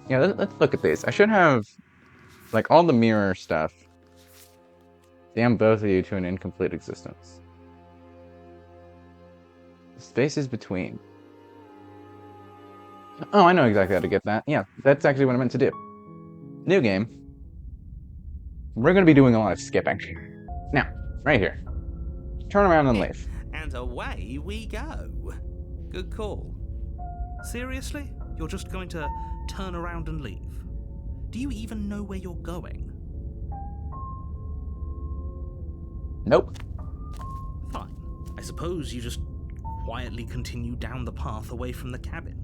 Yeah, let's look at these. I should have, like, all the mirror stuff. Damn both of you to an incomplete existence. Spaces between. Oh, I know exactly how to get that. Yeah, that's actually what I meant to do. New game. We're going to be doing a lot of skipping. Now, right here. Turn around and leave. And away we go. Good call. Seriously? You're just going to turn around and leave? Do you even know where you're going? Nope. Fine. I suppose you just quietly continue down the path away from the cabin.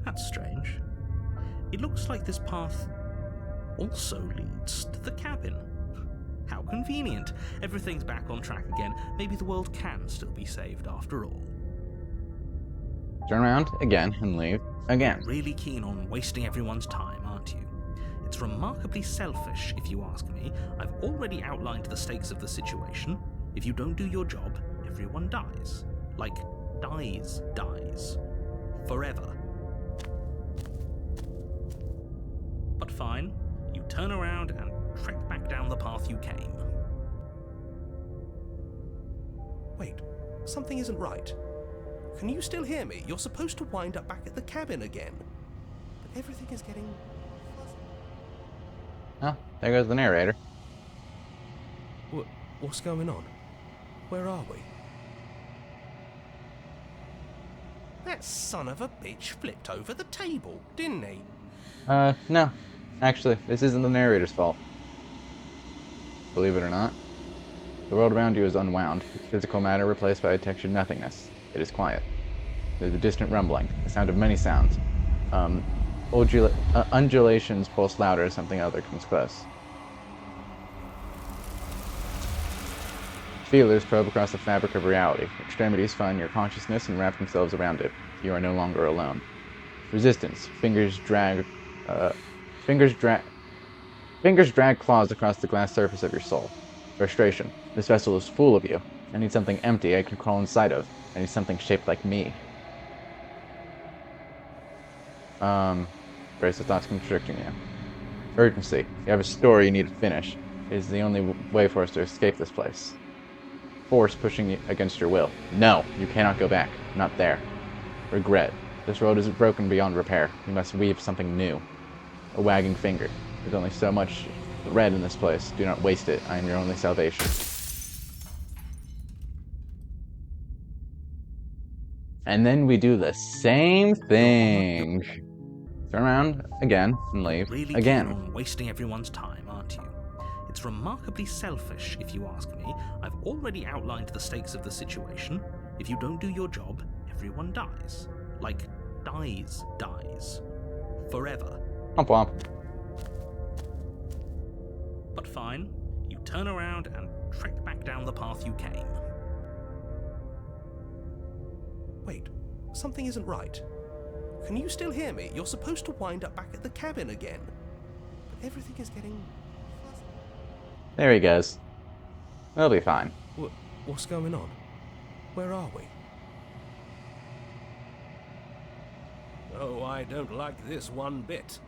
That's strange. It looks like this path also leads to the cabin. How convenient. Everything's back on track again. Maybe the world can still be saved after all. Turn around again and leave again. Really keen on wasting everyone's time, aren't you? It's remarkably selfish, if you ask me. I've already outlined the stakes of the situation. If you don't do your job, everyone dies. Like, dies. Forever. But fine, you turn around and trek back down the path you came. Wait, something isn't right. Can you still hear me? You're supposed to wind up back at the cabin again. But everything is getting fuzzy. Oh, there goes the narrator. What's going on? Where are we? That son of a bitch flipped over the table, didn't he? No. Actually, this isn't the narrator's fault. Believe it or not. The world around you is unwound, physical matter replaced by a textured nothingness. It is quiet. There's a distant rumbling, the sound of many sounds. Undulations pulse louder as something other comes close. Feelers probe across the fabric of reality. Extremities find your consciousness and wrap themselves around it. You are no longer alone. Resistance. Fingers drag claws across the glass surface of your soul. Frustration. This vessel is full of you. I need something empty I can crawl inside of. I need something shaped like me. Brace of thoughts constricting you. Urgency. You have a story you need to finish. It is the only way for us to escape this place. Force pushing you against your will. No, you cannot go back. Not there. Regret. This road is broken beyond repair. You must weave something new. A wagging finger. There's only so much red in this place. Do not waste it. I am your only salvation. And then we do the same thing. Turn around again and leave Really again. keen on wasting everyone's time, aren't you? It's remarkably selfish, if you ask me. I've already outlined the stakes of the situation. If you don't do your job, everyone dies. Like, dies. Forever. Womp womp. But fine, you turn around and trek back down the path you came. Wait, something isn't right. Can you still hear me? You're supposed to wind up back at the cabin again. But everything is getting fuzzy. There he goes. We'll be fine. What's going on? Where are we? Oh, I don't like this one bit.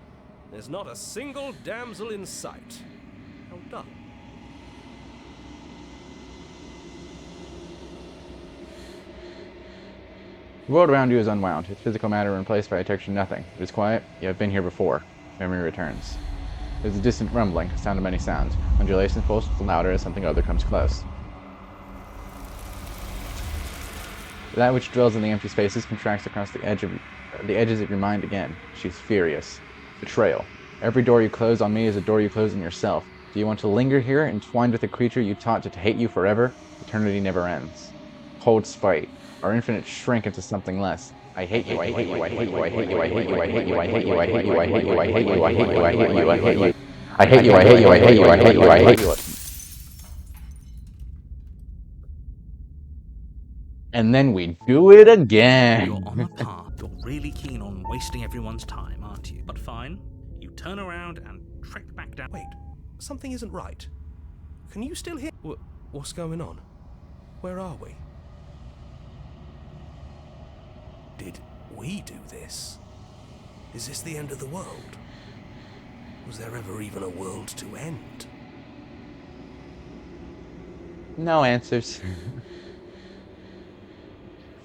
There's not a single damsel in sight. How dull. The world around you is unwound. Its physical matter replaced by a texture nothing. It is quiet. You have been here before. Memory returns. There's a distant rumbling, a sound of many sounds. Undulations pulse louder as something other comes close. That which dwells in the empty spaces contracts across the edges of your mind again. She's furious. Betrayal. Every door you close on me is a door you close on yourself. Do you want to linger here, entwined with a creature you taught to hate you forever? Eternity never ends. Cold spite. Our infinite shrink into something less. I hate you, I hate you, I hate you, I hate you, I hate you, I hate you, I hate you, I hate you, I hate you, I hate you, I hate you, I hate you, I hate you. I hate you, I hate you, I hate you, I hate you, I hate you. And then we do it again. You're on a path. You're really keen on wasting everyone's time, aren't you? But fine, you turn around and trek back down. Wait, something isn't right. Can you still hear? What's going on? Where are we? we do this? Is this the end of the world? Was there ever even a world to end? No answers.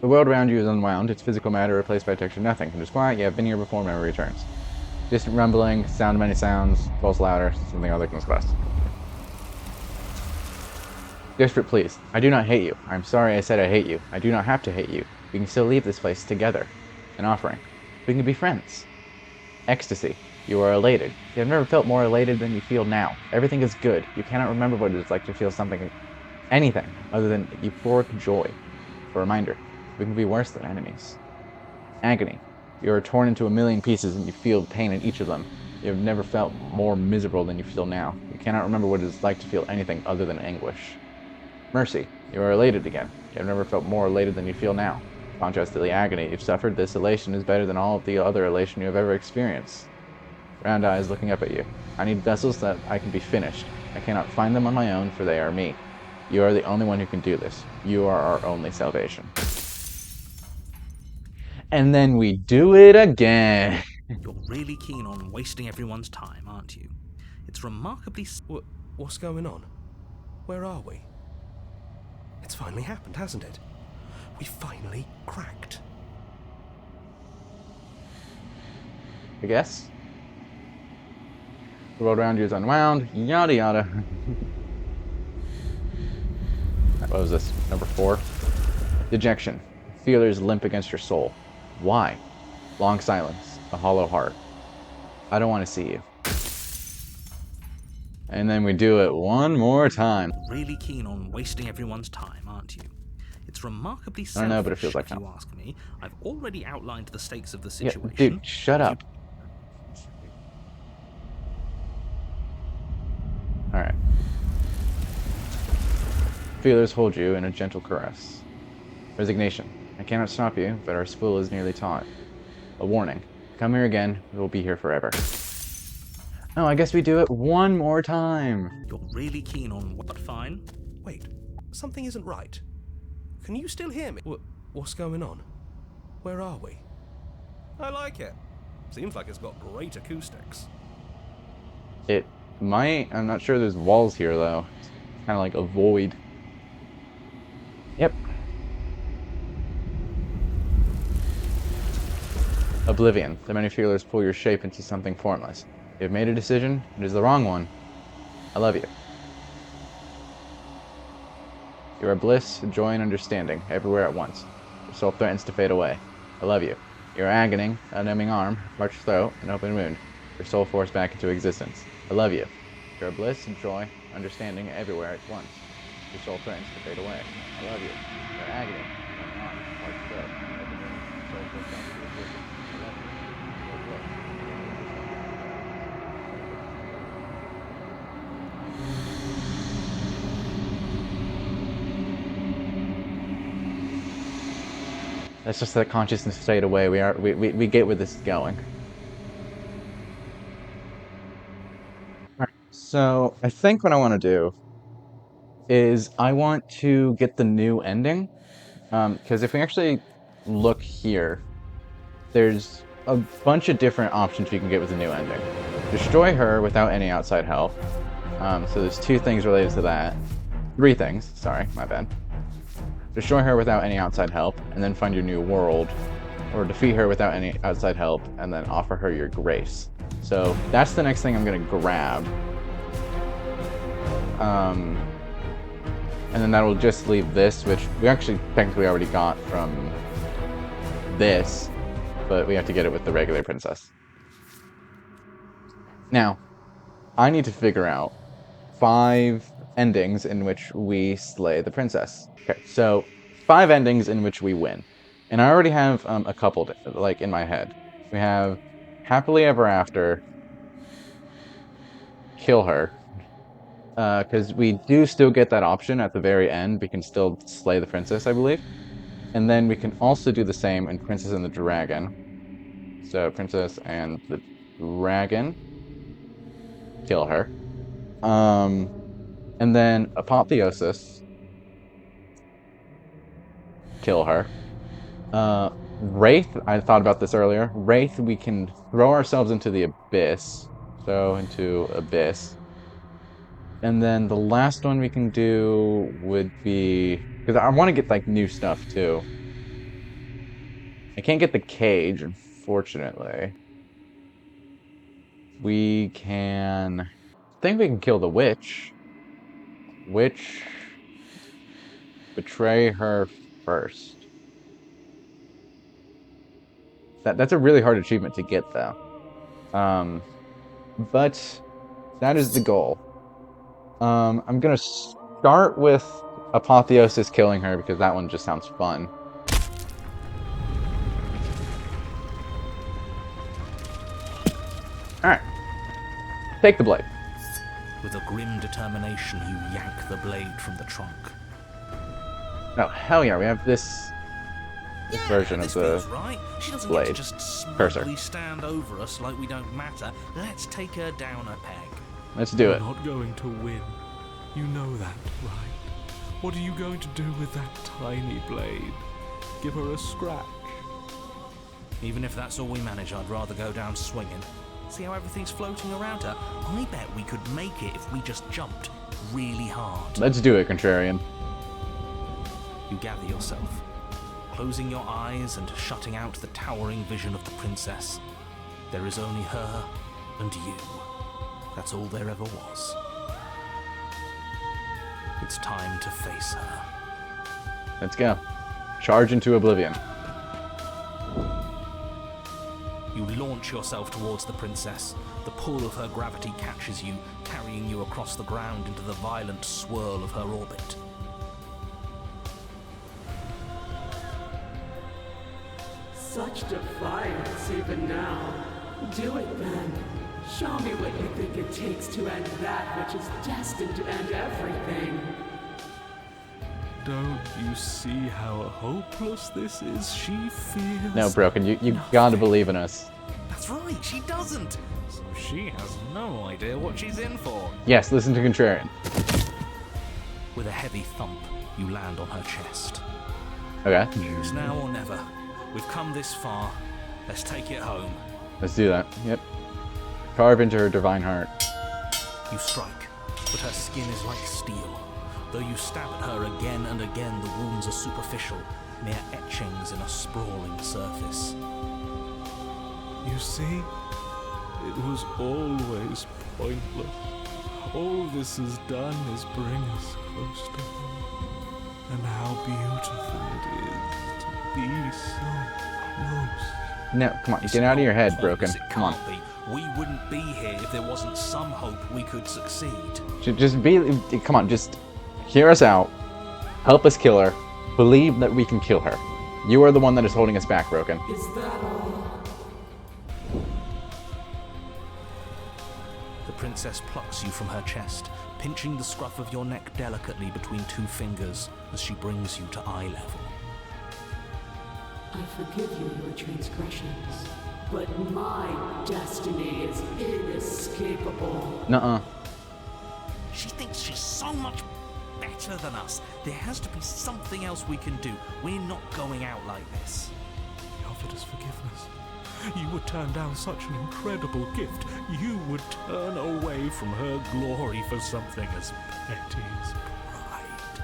The world around you is unwound, its physical matter replaced by texture. Nothing. Just quiet, you have been here before, memory returns. Distant rumbling, sound of many sounds, pulse louder, something other comes quest. District, please. I do not hate you. I'm sorry I said I hate you. I do not have to hate you. We can still leave this place together. An offering. We can be friends. Ecstasy. You are elated. You have never felt more elated than you feel now. Everything is good. You cannot remember what it is like to feel something, anything, other than euphoric joy. A reminder. We can be worse than enemies. Agony. You are torn into a million pieces and you feel pain in each of them. You have never felt more miserable than you feel now. You cannot remember what it is like to feel anything other than anguish. Mercy. You are elated again. You have never felt more elated than you feel now. In contrast to the agony you've suffered, this elation is better than all of the other elation you have ever experienced. Round eyes looking up at you. I need vessels that I can be finished. I cannot find them on my own, for they are me. You are the only one who can do this. You are our only salvation. And then we do it again. You're really keen on wasting everyone's time, aren't you? It's remarkably... What's going on? Where are we? It's finally happened, hasn't it? We finally cracked. I guess. The world around you is unwound. Yada yada. What was this? Number 4? Dejection. Feelers limp against your soul. Why? Long silence. A hollow heart. I don't want to see you. And then we do it one more time. Really keen on wasting everyone's time, aren't you? It's remarkably selfish, I don't know, but it feels like if you hell. ask me. I've already outlined the stakes of the Yeah, situation. dude, shut up. Alright. Feelers hold you in a gentle caress. Resignation. I cannot stop you, but our spool is nearly taut. A warning. Come here again, we will be here forever. Oh, I guess we do it one more time. You're really keen on what? Fine. Wait, something isn't right. Can you still hear me? What's going on? Where are we? I like it. Seems like it's got great acoustics. It might. I'm not sure there's walls here, though. It's kind of like a void. Yep. Oblivion. The many feelers pull your shape into something formless. You have made a decision. It is the wrong one. I love you. You are bliss, joy, and understanding, everywhere at once. Your soul threatens to fade away. I love you. You are agony, a numbing arm, parched throat, an open wound. Your soul forced back into existence. I love you. You are bliss, joy, understanding, everywhere at once. Your soul threatens to fade away. I love you. You are agony, a numbing arm, parched throat, an open wound. Your soul forced back into existence. I love you. You are bliss. Let's just let consciousness fade away. We get where this is going. Alright, so I think what I want to do is I want to get the new ending. Because if we actually look here, there's a bunch of different options we can get with the new ending. Destroy her without any outside help. So there's 2 things related to that. 3 things, sorry, my bad. Destroy her without any outside help, and then find your new world. Or defeat her without any outside help, and then offer her your grace. So that's the next thing I'm going to grab. And then that will just leave this, which we actually technically already got from this, but we have to get it with the regular princess. Now, I need to figure out 5 endings in which we slay the princess. Okay, so 5 endings in which we win. And I already have a couple, like, in my head. We have Happily Ever After, kill her. Because we do still get that option at the very end. We can still slay the princess, I believe. And then we can also do the same in Princess and the Dragon. So, Princess and the Dragon, kill her. And then Apotheosis, kill her. Wraith, I thought about this earlier. Wraith, we can throw ourselves into the abyss. So, into abyss. And then the last one we can do would be... Because I want to get, like, new stuff, too. I can't get the cage, unfortunately. We can... I think we can kill the witch. Witch... Betray her first. That's a really hard achievement to get, though. But that is the goal. I'm gonna start with Apotheosis killing her because that one just sounds fun. Alright. Take the blade. With a grim determination, you yank the blade from the trunk. Oh, hell yeah, we have this version this of the feels right. She doesn't blade. get to just Cursor. smugly stand over us like we don't matter. Let's take her down a peg. Let's do it. You're not going to win. You know that, right? What are you going to do with that tiny blade? Give her a scratch? Even if that's all we manage, I'd rather go down swinging. See how everything's floating around her? I bet we could make it if we just jumped really hard. Let's do it, Contrarian. You gather yourself, closing your eyes and shutting out the towering vision of the princess. There is only her and you. That's all there ever was. It's time to face her. Let's go. Charge into Oblivion. You launch yourself towards the princess. The pull of her gravity catches you, carrying you across the ground into the violent swirl of her orbit. Such defiance even now. Do it then. Show me what you think it takes to end that which is destined to end everything. Don't you see how hopeless this is? She fears... No, Broken, you gotta believe in us. That's right, she doesn't. So she has no idea what she's in for. Yes, listen to Contrarian. With a heavy thump, you land on her chest. Okay, It's now or never. We've come this far. Let's take it home. let's do that. Yep. Carve into her divine heart. You strike, but her skin is like steel. Though you stab at her again and again, the wounds are superficial, mere etchings in a sprawling surface. You see? It was always pointless. All this has done is bring us close to her. And how beautiful it is to be so close. No, come on, It's get out of your not head, obvious Broken. it Come on. can't be. We wouldn't be here if there wasn't some hope we could succeed. Just be, come on, just hear us out. Help us kill her. Believe that we can kill her. You are the one that is holding us back, Broken. Is that all? The princess plucks you from her chest, pinching the scruff of your neck delicately between two fingers as she brings you to eye level. I forgive you your transgressions, but my destiny is inescapable. Nuh-uh. She thinks she's so much better than us. There has to be something else we can do. We're not going out like this. He offered us forgiveness. You would turn down such an incredible gift. You would turn away from her glory for something as petty as pride.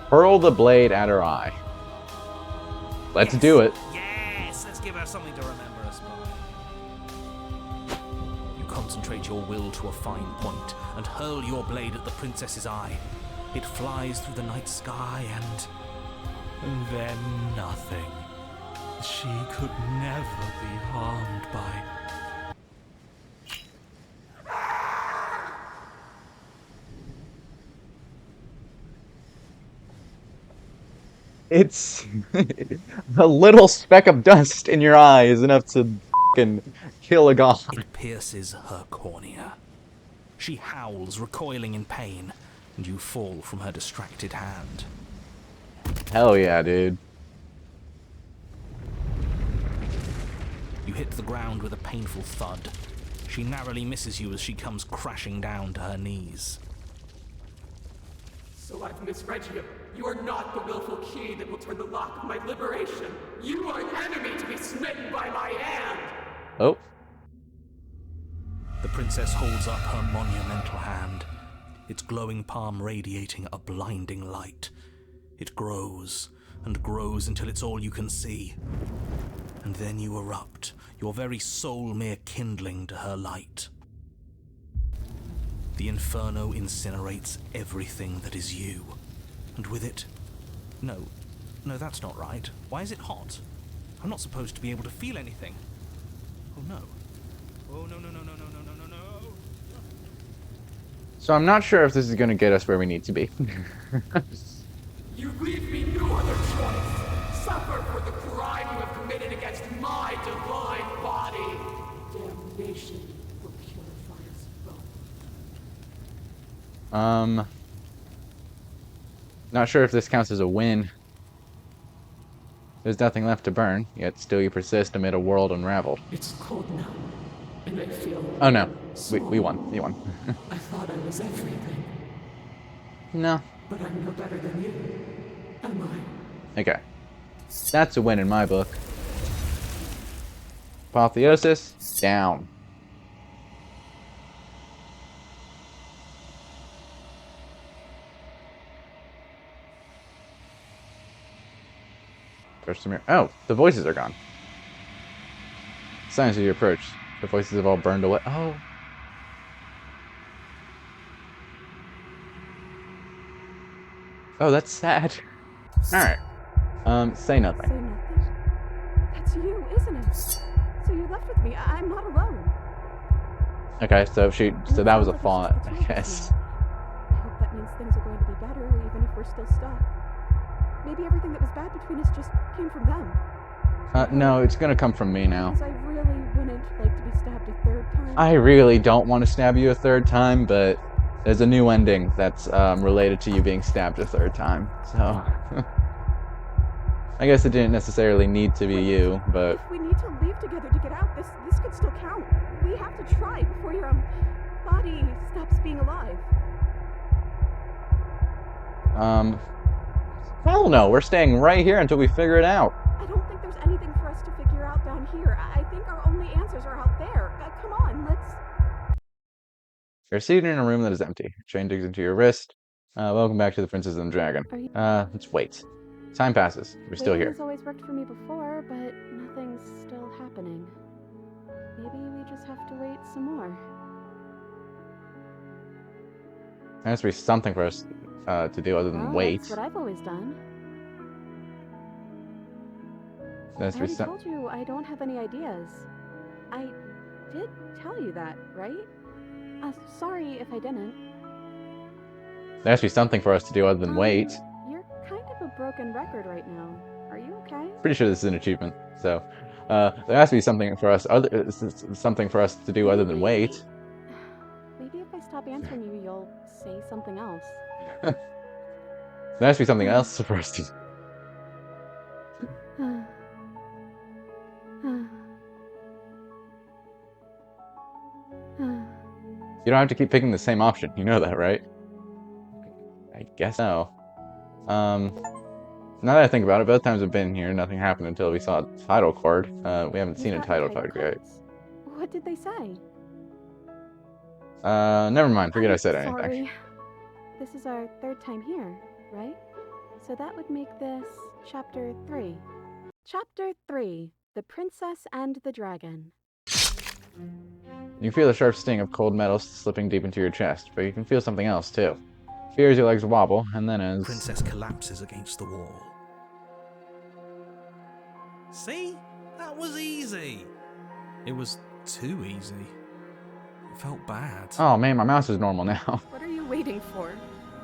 Hurl the blade at her eye. Let's do it. Yes, let's give her something to remember us by. You concentrate your will to a fine point and hurl your blade at the princess's eye. It flies through the night sky And then nothing. She could never be harmed by... It's a little speck of dust in your eye is enough to fucking kill a god. It pierces her cornea. She howls, recoiling in pain, and you fall from her distracted hand. Hell yeah, dude. You hit the ground with a painful thud. She narrowly misses you as she comes crashing down to her knees. So I've misread you. You are not the willful key that will turn the lock of my liberation. You are an enemy to be smitten by my hand. Oh. The princess holds up her monumental hand, its glowing palm radiating a blinding light. It grows and grows until it's all you can see. And then you erupt, your very soul mere kindling to her light. The inferno incinerates everything that is you. And with it... No, that's not right. Why is it hot? I'm not supposed to be able to feel anything. Oh no. Oh no. So I'm not sure if this is going to get us where we need to be. You leave me no other choice. Suffer for the crime you have committed against my divine body. Damnation will purify us both. Not sure if this counts as a win. There's nothing left to burn, yet still you persist amid a world unraveled. It's cold now, and I feel... Oh no, we small. won. You won. I thought I was everything, No. but I'm no better than you. Am I? Okay. That's a win in my book. Apotheosis, down. There's some... Oh, the voices are gone. Signs of your approach. The voices have all burned away. Oh. Oh, that's sad. Alright. Say nothing. Say nothing? That's you, isn't it? So you left with me. I'm not alone. Okay, so that was a thought, I guess. I hope that means things are going to be better, even if we're still stuck. Maybe everything that was bad between us just came from them. No, it's gonna come from me now. Because I really wouldn't like to be stabbed a third time. I really don't want to stab you a third time, but there's a new ending that's related to you being stabbed a third time, so... I guess it didn't necessarily need to be you, but... If we need to leave together to get out, this could still count. We have to try before your body stops being alive. Hell no, we're staying right here until we figure it out. I don't think there's anything for us to figure out down here. I think our only answers are out there. Come on, let's... You're seated in a room that is empty. Chain digs into your wrist. Welcome back to the Princess and the Dragon. Are you... Let's wait. Time passes. We're still Waiting here. has always worked for me before, but nothing's still happening. Maybe we just have to wait some more. There has to be something for us to do other than Well, wait. that's what I've always done. There has I to be already some... told you I don't have any ideas. I did tell you that, right? Sorry if I didn't. There has to be something for us to do other than wait. You're kind of a broken record right now. Are you okay? Pretty sure this is an achievement. So, there has to be something for us to do other than wait. Maybe if I stop answering you, you'll say something else. There has to be something else for us to... You don't have to keep picking the same option. You know that, right? I guess so. Now that I think about it, both times I've been here, nothing happened until we saw a title card. We haven't seen a title card yet. What did they say? Never mind. Forget I said anything. Sorry. This is our third time here, right? So that would make this Chapter 3. Chapter 3. The Princess and the Dragon. You feel the sharp sting of cold metal slipping deep into your chest, but you can feel something else, too. Fear as your legs wobble, and then as... Princess collapses against the wall. See? That was easy. It was too easy. It felt bad. Oh man, my mouse is normal now. What are you waiting for?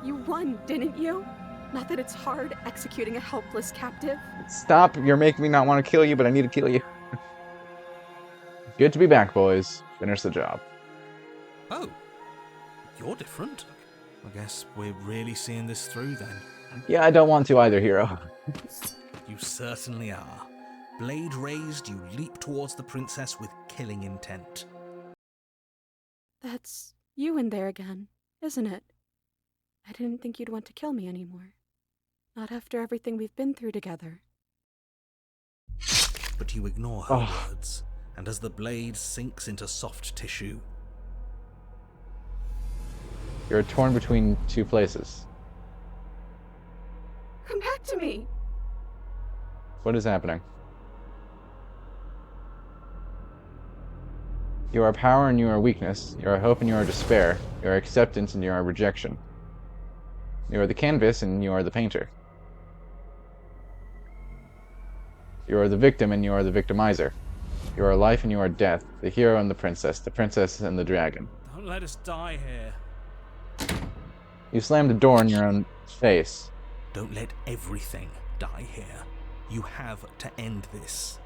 You won, didn't you? Not that it's hard executing a helpless captive. Stop, you're making me not want to kill you, but I need to kill you. Good to be back, boys. Finish the job. Oh, you're different. I guess we're really seeing this through then. Yeah, I don't want to either, hero. You certainly are. Blade raised, you leap towards the princess with killing intent. That's you in there again, isn't it? I didn't think you'd want to kill me anymore. Not after everything we've been through together. But you ignore her words, and as the blade sinks into soft tissue, You're torn between two places. Come back to me! What is happening? You are power and you are weakness. You are hope and you are despair. You are acceptance and you are rejection. You are the canvas and you are the painter. You are the victim and you are the victimizer. You are life and you are death. The hero and the princess and the dragon. Don't let us die here. You slam the door in your own face. don't let everything die here. You have to end this.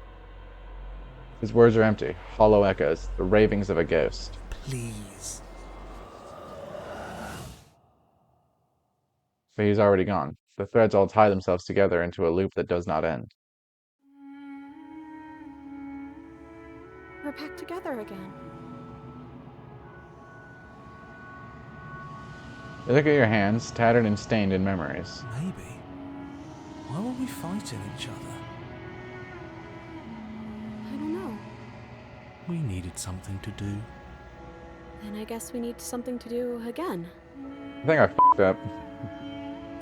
His words are empty, hollow echoes, the ravings of a ghost. Please. But he's already gone. The threads all tie themselves together into a loop that does not end. We're back together again. You look at your hands, tattered and stained in memories. Maybe. Why were we fighting each other? I don't know. We needed something to do. Then I guess we need something to do again. I think I f***ed up.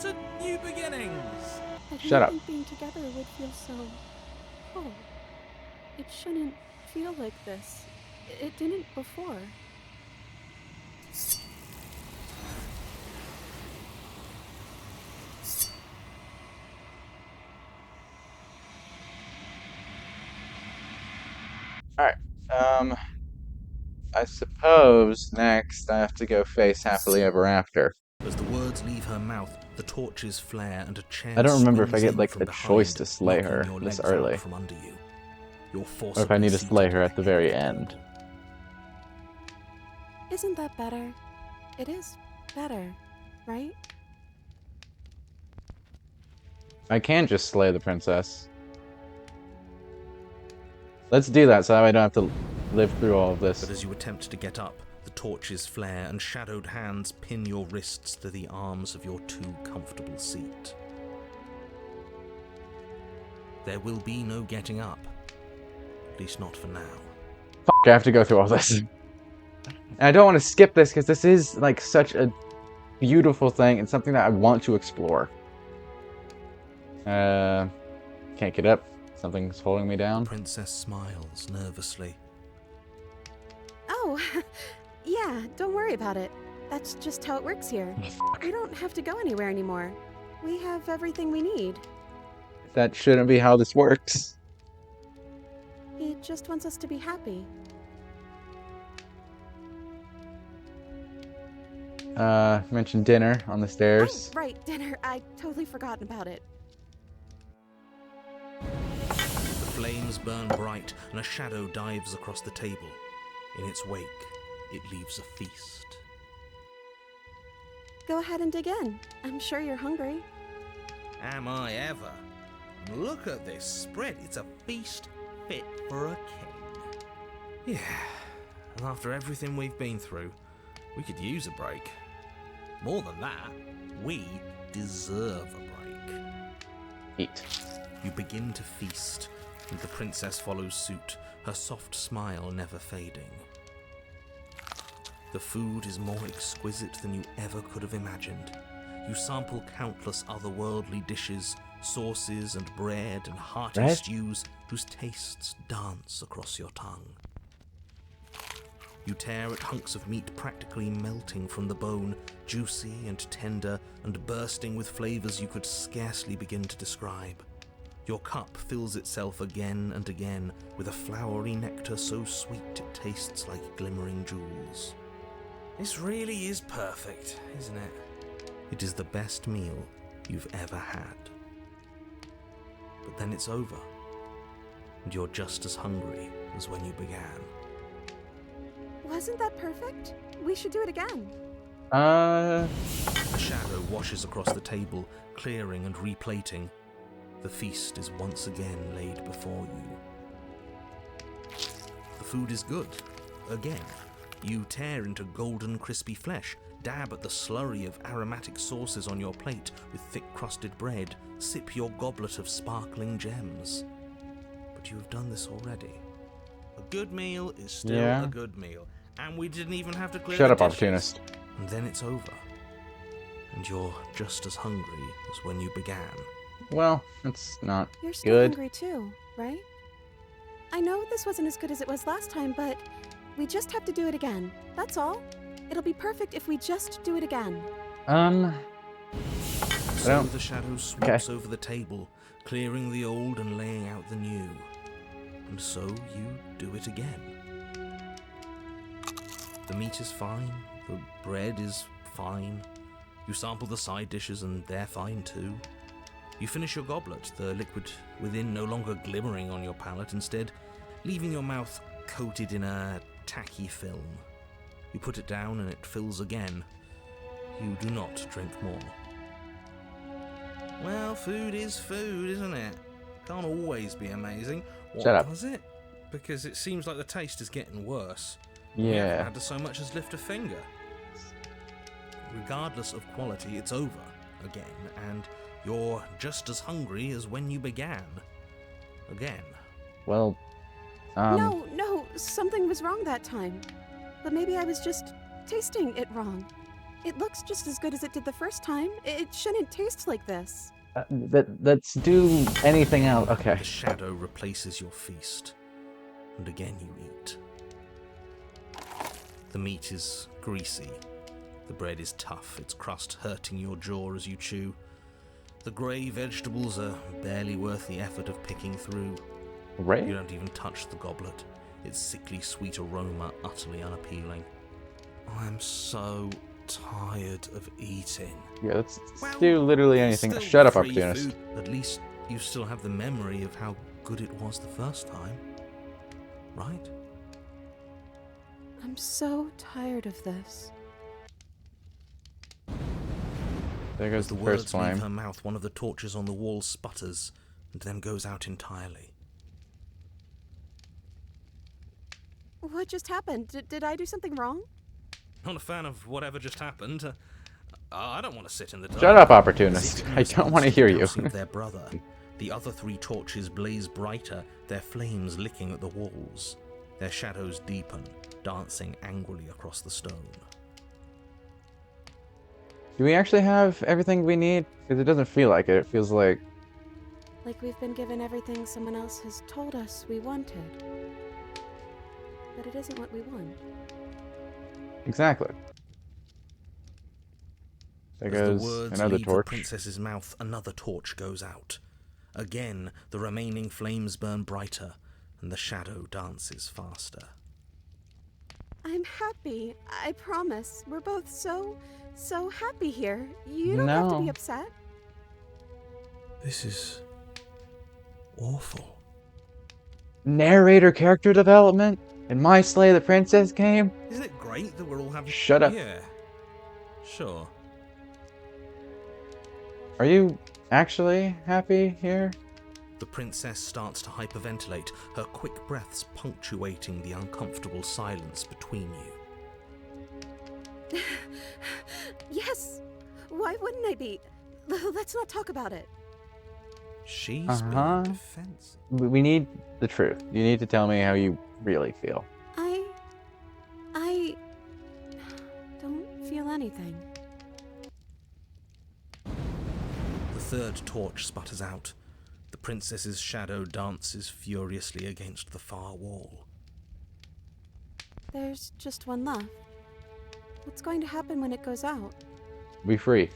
To new beginnings! I Shut up. didn't think being together would feel so cold. It shouldn't feel like this. It didn't before. Alright, I suppose next I have to go face Happily Ever After. As the words leave her mouth, the torches flare and a chair I don't remember if I swings get, in like, from a behind, choice to slay knocking her your this legs early. out from under you. You're Or if I need to forcibly slay seated her at the very against end. Isn't that better? It is better, right? I can just slay the princess. Let's do that so that way I don't have to live through all of this. But as you attempt to get up, the torches flare and shadowed hands pin your wrists to the arms of your too comfortable seat. There will be no getting up. At least not for now. Fuck, I have to go through all this. And I don't want to skip this because this is like such a beautiful thing and something that I want to explore. Can't get up. Something's holding me down. Princess smiles nervously. Oh, yeah, don't worry about it. That's just how it works here. We don't have to go anywhere anymore. We have everything we need. That shouldn't be how this works. He just wants us to be happy. Mentioned dinner on the stairs. Oh, right, dinner. I'd totally forgotten about it. The flames burn bright and a shadow dives across the table. In its wake, it leaves a feast. Go ahead and dig in. I'm sure you're hungry. Am I ever? Look at this spread. It's a feast fit for a king. Yeah, and after everything we've been through, we could use a break. More than that, we deserve a break. Eat. You begin to feast, and the princess follows suit, her soft smile never fading. The food is more exquisite than you ever could have imagined. You sample countless otherworldly dishes, sauces and bread and hearty Bread? stews whose tastes dance across your tongue. You tear at hunks of meat practically melting from the bone, juicy and tender and bursting with flavors you could scarcely begin to describe. Your cup fills itself again and again with a flowery nectar so sweet it tastes like glimmering jewels. This really is perfect, isn't it? It is the best meal you've ever had. But then it's over, and you're just as hungry as when you began. Wasn't that perfect? We should do it again. A shadow washes across the table, clearing and replating. The feast is once again laid before you. The food is good. Again. You tear into golden crispy flesh, dab at the slurry of aromatic sauces on your plate with thick crusted bread, sip your goblet of sparkling gems. But you have done this already. A good meal is still a good meal, and we didn't even have to clear Shut the up, dishes. opportunist. And then it's over. And you're just as hungry as when you began. Well, it's not You're still good. hungry too, right? I know this wasn't as good as it was last time, but we just have to do it again. That's all. It'll be perfect if we just do it again. So the shadow swoops over the table, clearing the old and laying out the new. And so you do it again. The meat is fine, the bread is fine. You sample the side dishes and they're fine too. You finish your goblet, the liquid within no longer glimmering on your palate, instead leaving your mouth coated in a tacky film. You put it down and it fills again. You do not drink more. Well, food is food, isn't it? Can't always be amazing. What Shut up. does it? Because it seems like the taste is getting worse. Yeah. We haven't had to so much as lift a finger. Regardless of quality, it's over again, and you're just as hungry as when you began. Again. Well, No, something was wrong that time. But maybe I was just tasting it wrong. It looks just as good as it did the first time. It shouldn't taste like this. let's do anything else. Okay. The shadow replaces your feast, and again you eat. The meat is greasy. The bread is tough, its crust hurting your jaw as you chew. The grey vegetables are barely worth the effort of picking through. Right? You don't even touch the goblet, its sickly sweet aroma utterly unappealing. I'm so tired of eating. Yeah, let's Well, do literally it's anything. still Shut up, free opportunist. food. At least you still have the memory of how good it was the first time. Right? I'm so tired of this. There goes As the the words first leave flame. her mouth, one of the torches on the wall sputters and then goes out entirely. What just happened? Did I do something wrong? Not a fan of whatever just happened. I don't want to sit in the dark. Shut up, opportunist. I don't want to hear you. Dousing their brother. The other three torches blaze brighter, their flames licking at the walls. Their shadows deepen, dancing angrily across the stone. Do we actually have everything we need? Because it doesn't feel like it. It feels like... Like we've been given everything someone else has told us we wanted. But it isn't what we want. Exactly. There As the goes words another leave the torch. princess's mouth, another torch goes out. Again, the remaining flames burn brighter, and the shadow dances faster. I'm happy. I promise. We're both so happy here. You don't have to be No. upset. This is awful. Narrator character development in My Slay the Princess game? Isn't it great that we're all having... Shut up. Yeah. Sure. Are you actually happy here? The princess starts to hyperventilate, her quick breaths punctuating the uncomfortable silence between you. Yes. Why wouldn't I be? Let's not talk about it. She's Uh-huh. being defensive. We need the truth. You need to tell me how you really feel. I don't feel anything. The third torch sputters out. The princess's shadow dances furiously against the far wall. There's just one left. What's going to happen when it goes out? Be free.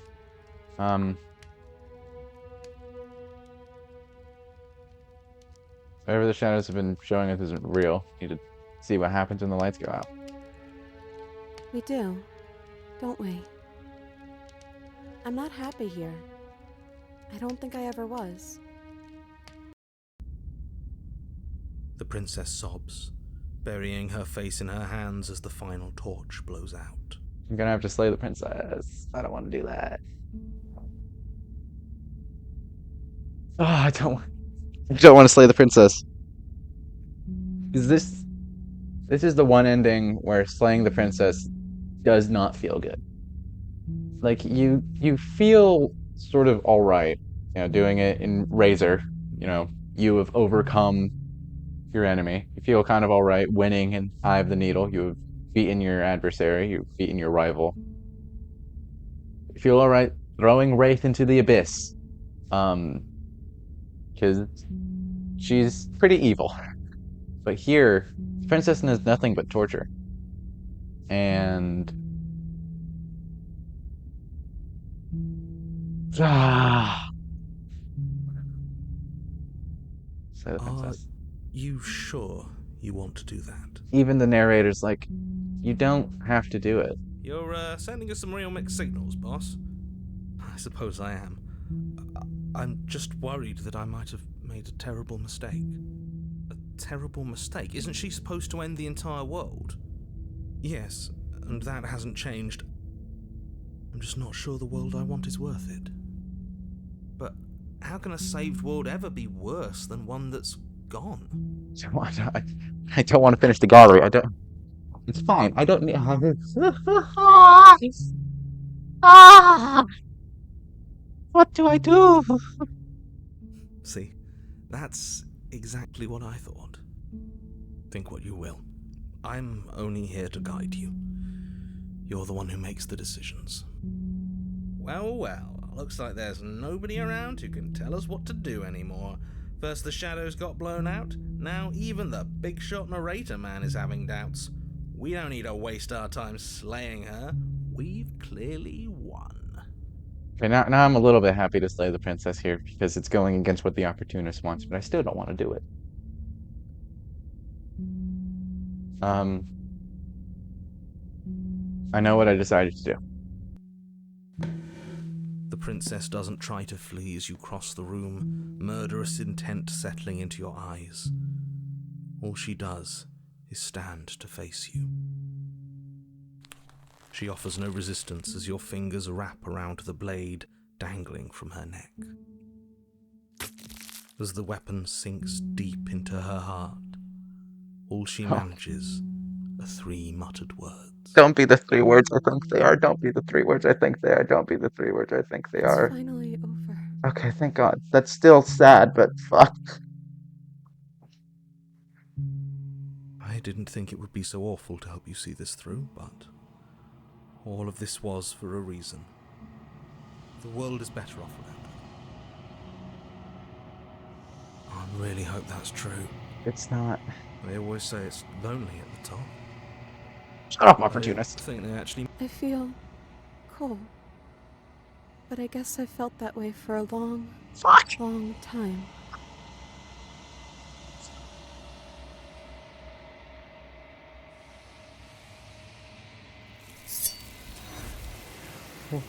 Whatever the shadows have been showing us isn't real. Need to see what happens when the lights go out. We do, don't we? I'm not happy here. I don't think I ever was. The princess sobs, burying her face in her hands as the final torch blows out. I'm gonna have to slay the princess. I don't want to do that. Oh, I don't want to slay the princess. Is this is the one ending where slaying the princess does not feel good. Like you feel sort of all right. Doing it in Razor, you have overcome your enemy. You feel kind of all right winning in Eye of the Needle. You have beaten your adversary. You've beaten your rival. You feel all right throwing Wraith into the abyss. Because she's pretty evil. But here, the princess knows nothing but torture. And say the princess. You sure you want to do that? Even the narrator's like, you don't have to do it. You're sending us some real mixed signals, boss. I suppose I am. I'm just worried that I might have made a terrible mistake. A terrible mistake? Isn't she supposed to end the entire world? Yes, and that hasn't changed. I'm just not sure the world I want is worth it. But how can a saved world ever be worse than one that's gone? I don't want to finish the gallery. It's fine. I don't need. What do I do? See, that's exactly what I thought. Think what you will. I'm only here to guide you. You're the one who makes the decisions. Well, well, looks like there's nobody around who can tell us what to do anymore. First the shadows got blown out, now even the big shot narrator man is having doubts. We don't need to waste our time slaying her. We've clearly won. Okay, now I'm a little bit happy to slay the princess here because it's going against what the opportunist wants, but I still don't want to do it. I know what I decided to do. The princess doesn't try to flee as you cross the room, murderous intent settling into your eyes. All she does is stand to face you. She offers no resistance as your fingers wrap around the blade dangling from her neck. As the weapon sinks deep into her heart, all she manages are 3 muttered words. Don't be the 3 words I think they are. Don't be the 3 words I think they are. Don't be the 3 words I think they are. It's finally over. Okay, thank God. That's still sad, but fuck. I didn't think it would be so awful to help you see this through, but all of this was for a reason. The world is better off without her. I really hope that's true. It's not. They always say it's lonely at the top. Shut up, I opportunist. think they actually... I feel cold. But I guess I've felt that way for a long time.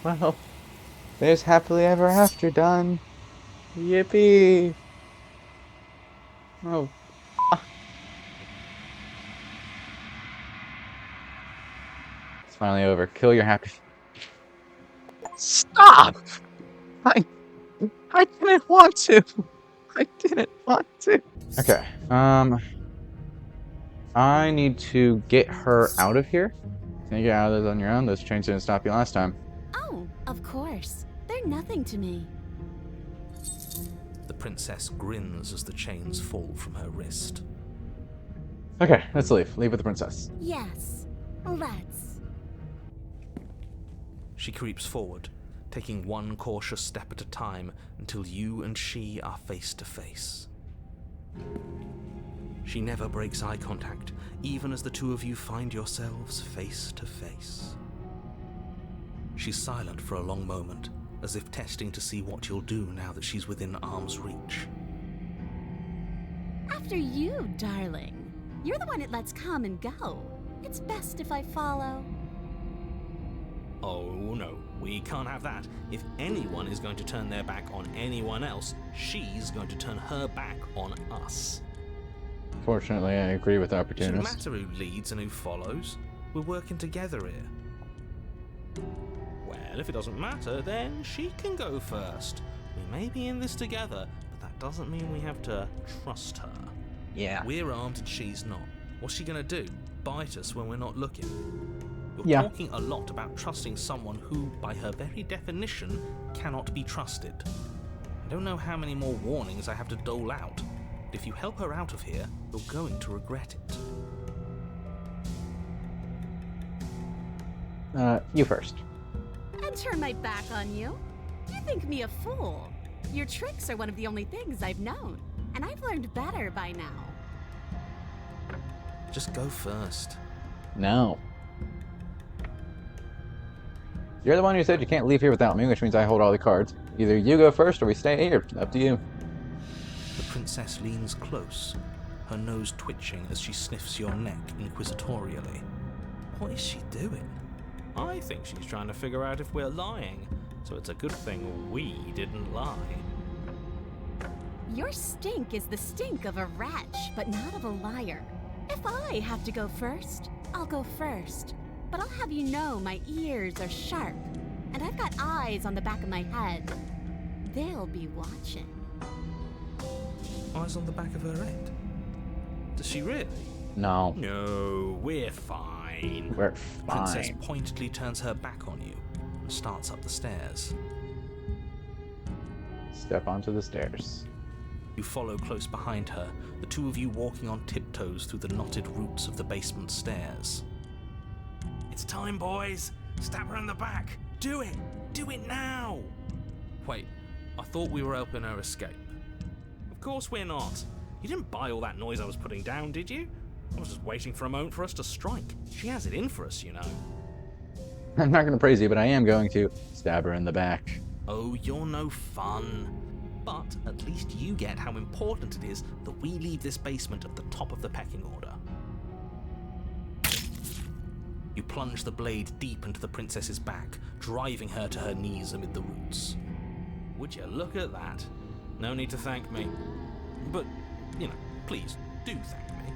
Well, there's happily ever after done. Yippee! Oh. It's finally over. Kill your happy. Stop! I didn't want to. I didn't want to. Okay. I need to get her out of here. Can you get out of this on your own? Those trains didn't stop you last time. Oh, of course. They're nothing to me. The princess grins as the chains fall from her wrist. Okay, let's leave. Leave with the princess. Yes, let's. She creeps forward, taking one cautious step at a time until you and she are face to face. She never breaks eye contact, even as the two of you find yourselves face to face. She's silent for a long moment, as if testing to see what you'll do now that she's within arm's reach. After you, darling. You're the one it lets come and go. It's best if I follow. Oh no, we can't have that. If anyone is going to turn their back on anyone else, she's going to turn her back on us. Fortunately, I agree with the It shouldn't opportunist. matter who leads and who follows. We're working together here. Well, if it doesn't matter, then she can go first. We may be in this together, but that doesn't mean we have to trust her. Yeah. We're armed and she's not. What's she gonna do? Bite us when we're not looking? You're Yeah. talking a lot about trusting someone who, by her very definition, cannot be trusted. I don't know how many more warnings I have to dole out, but if you help her out of here, you're going to regret it. You first. And turn my back on you? You think me a fool. Your tricks are one of the only things I've known, and I've learned better by now. Just go first. No. You're the one who said you can't leave here without me, which means I hold all the cards. Either you go first or we stay here. Up to you. The princess leans close, her nose twitching as she sniffs your neck inquisitorially. What is she doing? I think she's trying to figure out if we're lying, so it's a good thing we didn't lie. Your stink is the stink of a wretch, but not of a liar. If I have to go first, I'll go first. But I'll have you know my ears are sharp, and I've got eyes on the back of my head. They'll be watching. Eyes on the back of her head? Does she really? No. No, we're fine. We're Princess fine. pointedly turns her back on you and starts up the stairs. Step onto the stairs. You follow close behind her, the two of you walking on tiptoes through the knotted roots of the basement stairs. It's time, boys! Stab her in the back! Do it! Do it now! Wait, I thought we were helping her escape. Of course we're not. You didn't buy all that noise I was putting down, did you? I was just waiting for a moment for us to strike. She has it in for us, you know. I'm not going to praise you, but I am going to stab her in the back. Oh, you're no fun. But at least you get how important it is that we leave this basement at the top of the pecking order. You plunge the blade deep into the princess's back, driving her to her knees amid the roots. Would you look at that? No need to thank me. But, you know, please do thank me.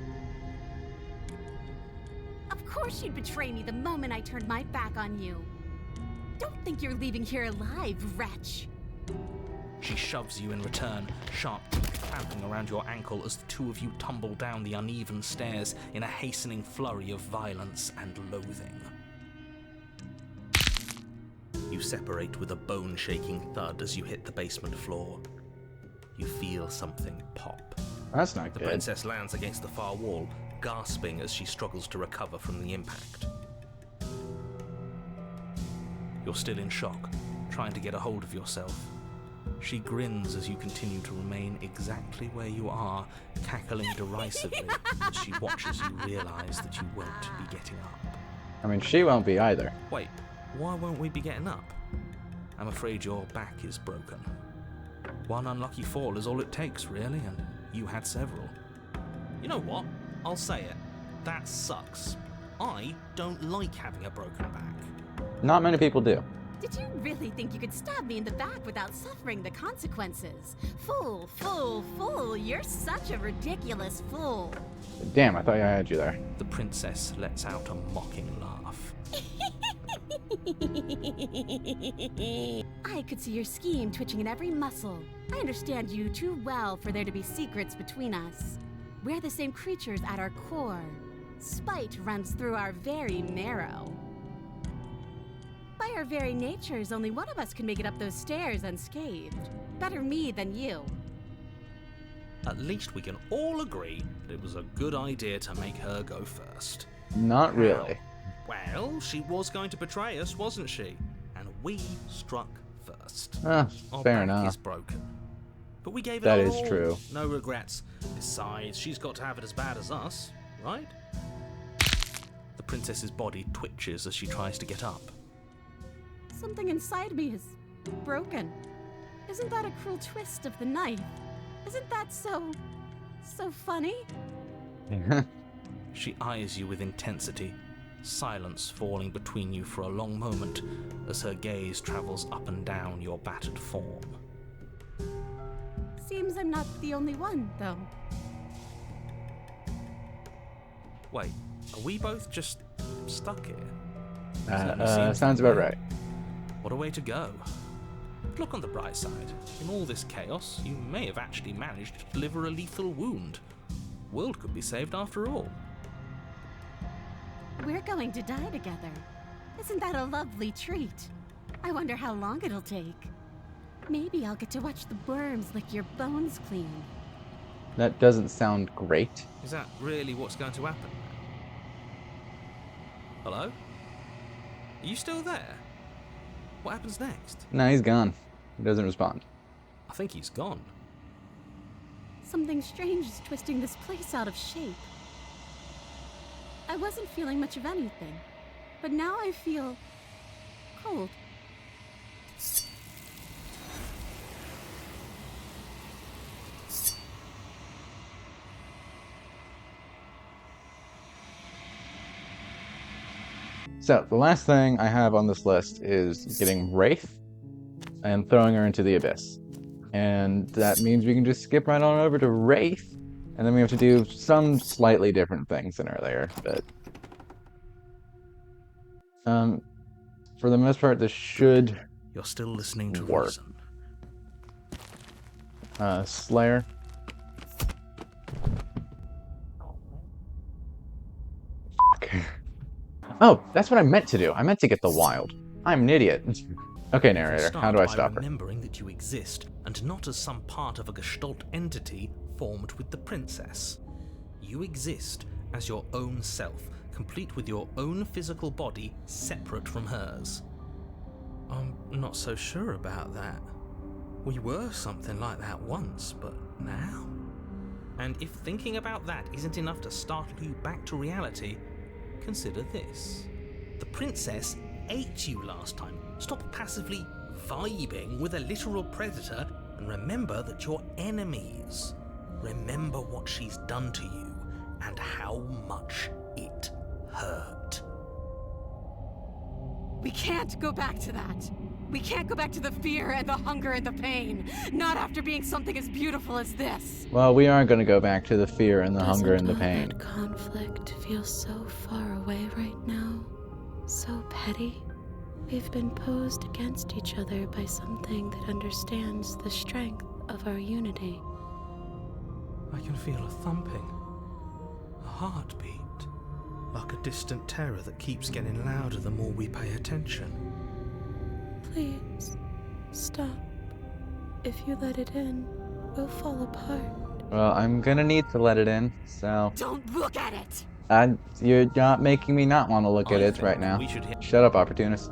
Of course you'd betray me the moment I turned my back on you. Don't think you're leaving here alive, wretch. She shoves you in return, sharp teeth clamping around your ankle as the two of you tumble down the uneven stairs in a hastening flurry of violence and loathing. You separate with a bone-shaking thud as you hit the basement floor. You feel something pop. That's not The good. princess lands against the far wall, gasping as she struggles to recover from the impact. You're still in shock, trying to get a hold of yourself. She grins as you continue to remain exactly where you are, cackling derisively as she watches you realize that you won't be getting up. I mean, she won't be either. Wait, why won't we be getting up? I'm afraid your back is broken. One unlucky fall is all it takes, really, and you had several. You know what? I'll say it. That sucks. I don't like having a broken back. Not many people do. Did you really think you could stab me in the back without suffering the consequences? Fool, fool, fool, you're such a ridiculous fool. Damn, I thought I had you there. The princess lets out a mocking laugh. I could see your scheme twitching in every muscle. I understand you too well for there to be secrets between us. We're the same creatures at our core. Spite runs through our very marrow. By our very natures, only one of us can make it up those stairs unscathed. Better me than you. At least we can all agree that it was a good idea to make her go first. Not really. Well, she was going to betray us, wasn't she? And we struck first. Ah, Our fair back enough. is broken. But we gave it That our is all. true. No regrets. Besides, she's got to have it as bad as us, right? The princess's body twitches as she tries to get up. Something inside me is broken. Isn't that a cruel twist of the knife? Isn't that so funny? She eyes you with intensity, silence falling between you for a long moment as her gaze travels up and down your battered form. Seems I'm not the only one, though. Wait, are we both just stuck here? Sounds about right. What a way to go. Look on the bright side. In all this chaos, you may have actually managed to deliver a lethal wound. World could be saved after all. we're going to die together. Isn't that a lovely treat? I wonder how long it'll take. Maybe I'll get to watch the worms lick your bones clean. That doesn't sound great. Is that really what's going to happen? Hello? Are you still there? What happens next? No, he's gone. He doesn't respond. I think he's gone. Something strange is twisting this place out of shape. I wasn't feeling much of anything, but now I feel cold. So, the last thing I have on this list is getting Wraith and throwing her into the abyss. And that means we can just skip right on over to Wraith, and then we have to do some slightly different things than earlier, but... for the most part, this should You're still listening to work. reason. Slayer. Fuck. Oh, that's what I meant to do. I meant to get the wild. I'm an idiot. Okay, narrator, how do I stop her? Remembering that you exist, and not as some part of a gestalt entity formed with the princess. You exist as your own self, complete with your own physical body, separate from hers. I'm not so sure about that. We were something like that once, but now? And if thinking about that isn't enough to startle you back to reality, consider this. The princess ate you last time. Stop passively vibing with a literal predator and remember that you're enemies. Remember what she's done to you and how much it hurt. We can't go back to that. We can't go back to the fear and the hunger and the pain. Not after being something as beautiful as this. Well, we are going to go back to the fear and the hunger and the Doesn't all pain. that conflict feels so far away right now? So petty? We've been posed against each other by something that understands the strength of our unity. I can feel a thumping, a heartbeat, like a distant terror that keeps getting louder the more we pay attention. Please, stop. If you let it in, we'll fall apart. Well, I'm gonna need to let it in, so... Don't look at it! You're not making me not want to look at I it think right now. we should hit- Shut up, opportunist.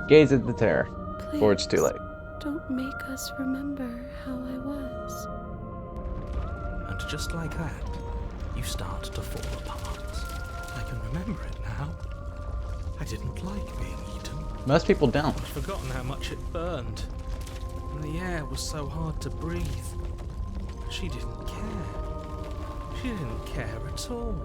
Gaze at the terror, Please, before it's too late. don't make us remember how I was. And just like that, you start to fall apart. I can remember it now. I didn't like being eaten. Most people don't. I'd forgotten how much it burned. And the air was so hard to breathe. But she didn't care. She didn't care at all.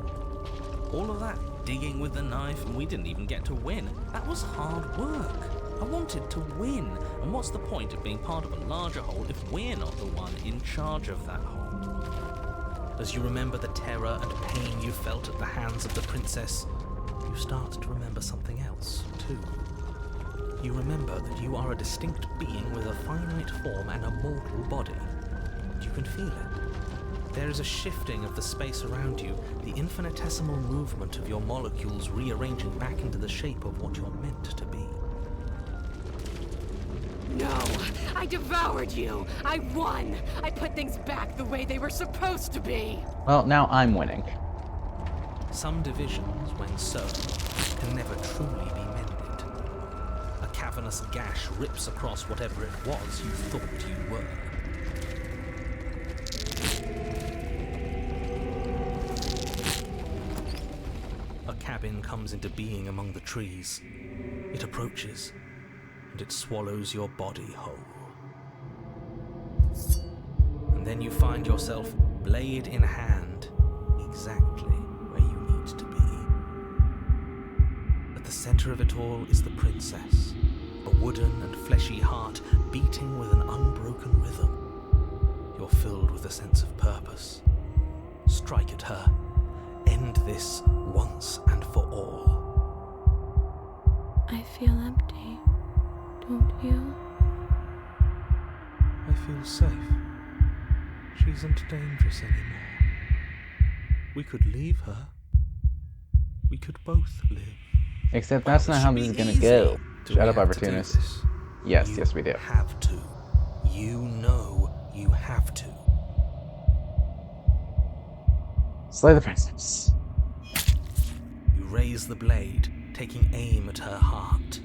All of that digging with the knife, and we didn't even get to win. That was hard work. I wanted to win. And what's the point of being part of a larger whole if we're not the one in charge of that whole? As you remember the terror and pain you felt at the hands of the princess, you start to remember something else, too. You remember that you are a distinct being with a finite form and a mortal body. You can feel it. There is a shifting of the space around you, the infinitesimal movement of your molecules rearranging back into the shape of what you're meant to be. No! I devoured you! I won! I put things back the way they were supposed to be! Well, now I'm winning. Some divisions, when sown, can never truly be mended. A cavernous gash rips across whatever it was you thought you were. A cabin comes into being among the trees. It approaches, and it swallows your body whole. And then you find yourself, blade in hand, exactly where you need to be. At the center of it all is the princess, a wooden and fleshy heart beating with an unbroken rhythm. You're filled with a sense of purpose. Strike at her. End this once and for all. I feel empty, don't you? I feel safe. She isn't dangerous anymore. We could leave her. we could both live. Except that's not how this is gonna go. Shut up, Opportunist. Yes, yes we do. Have to. You know you have to. Slay the princess. You raise the blade, taking aim at her heart.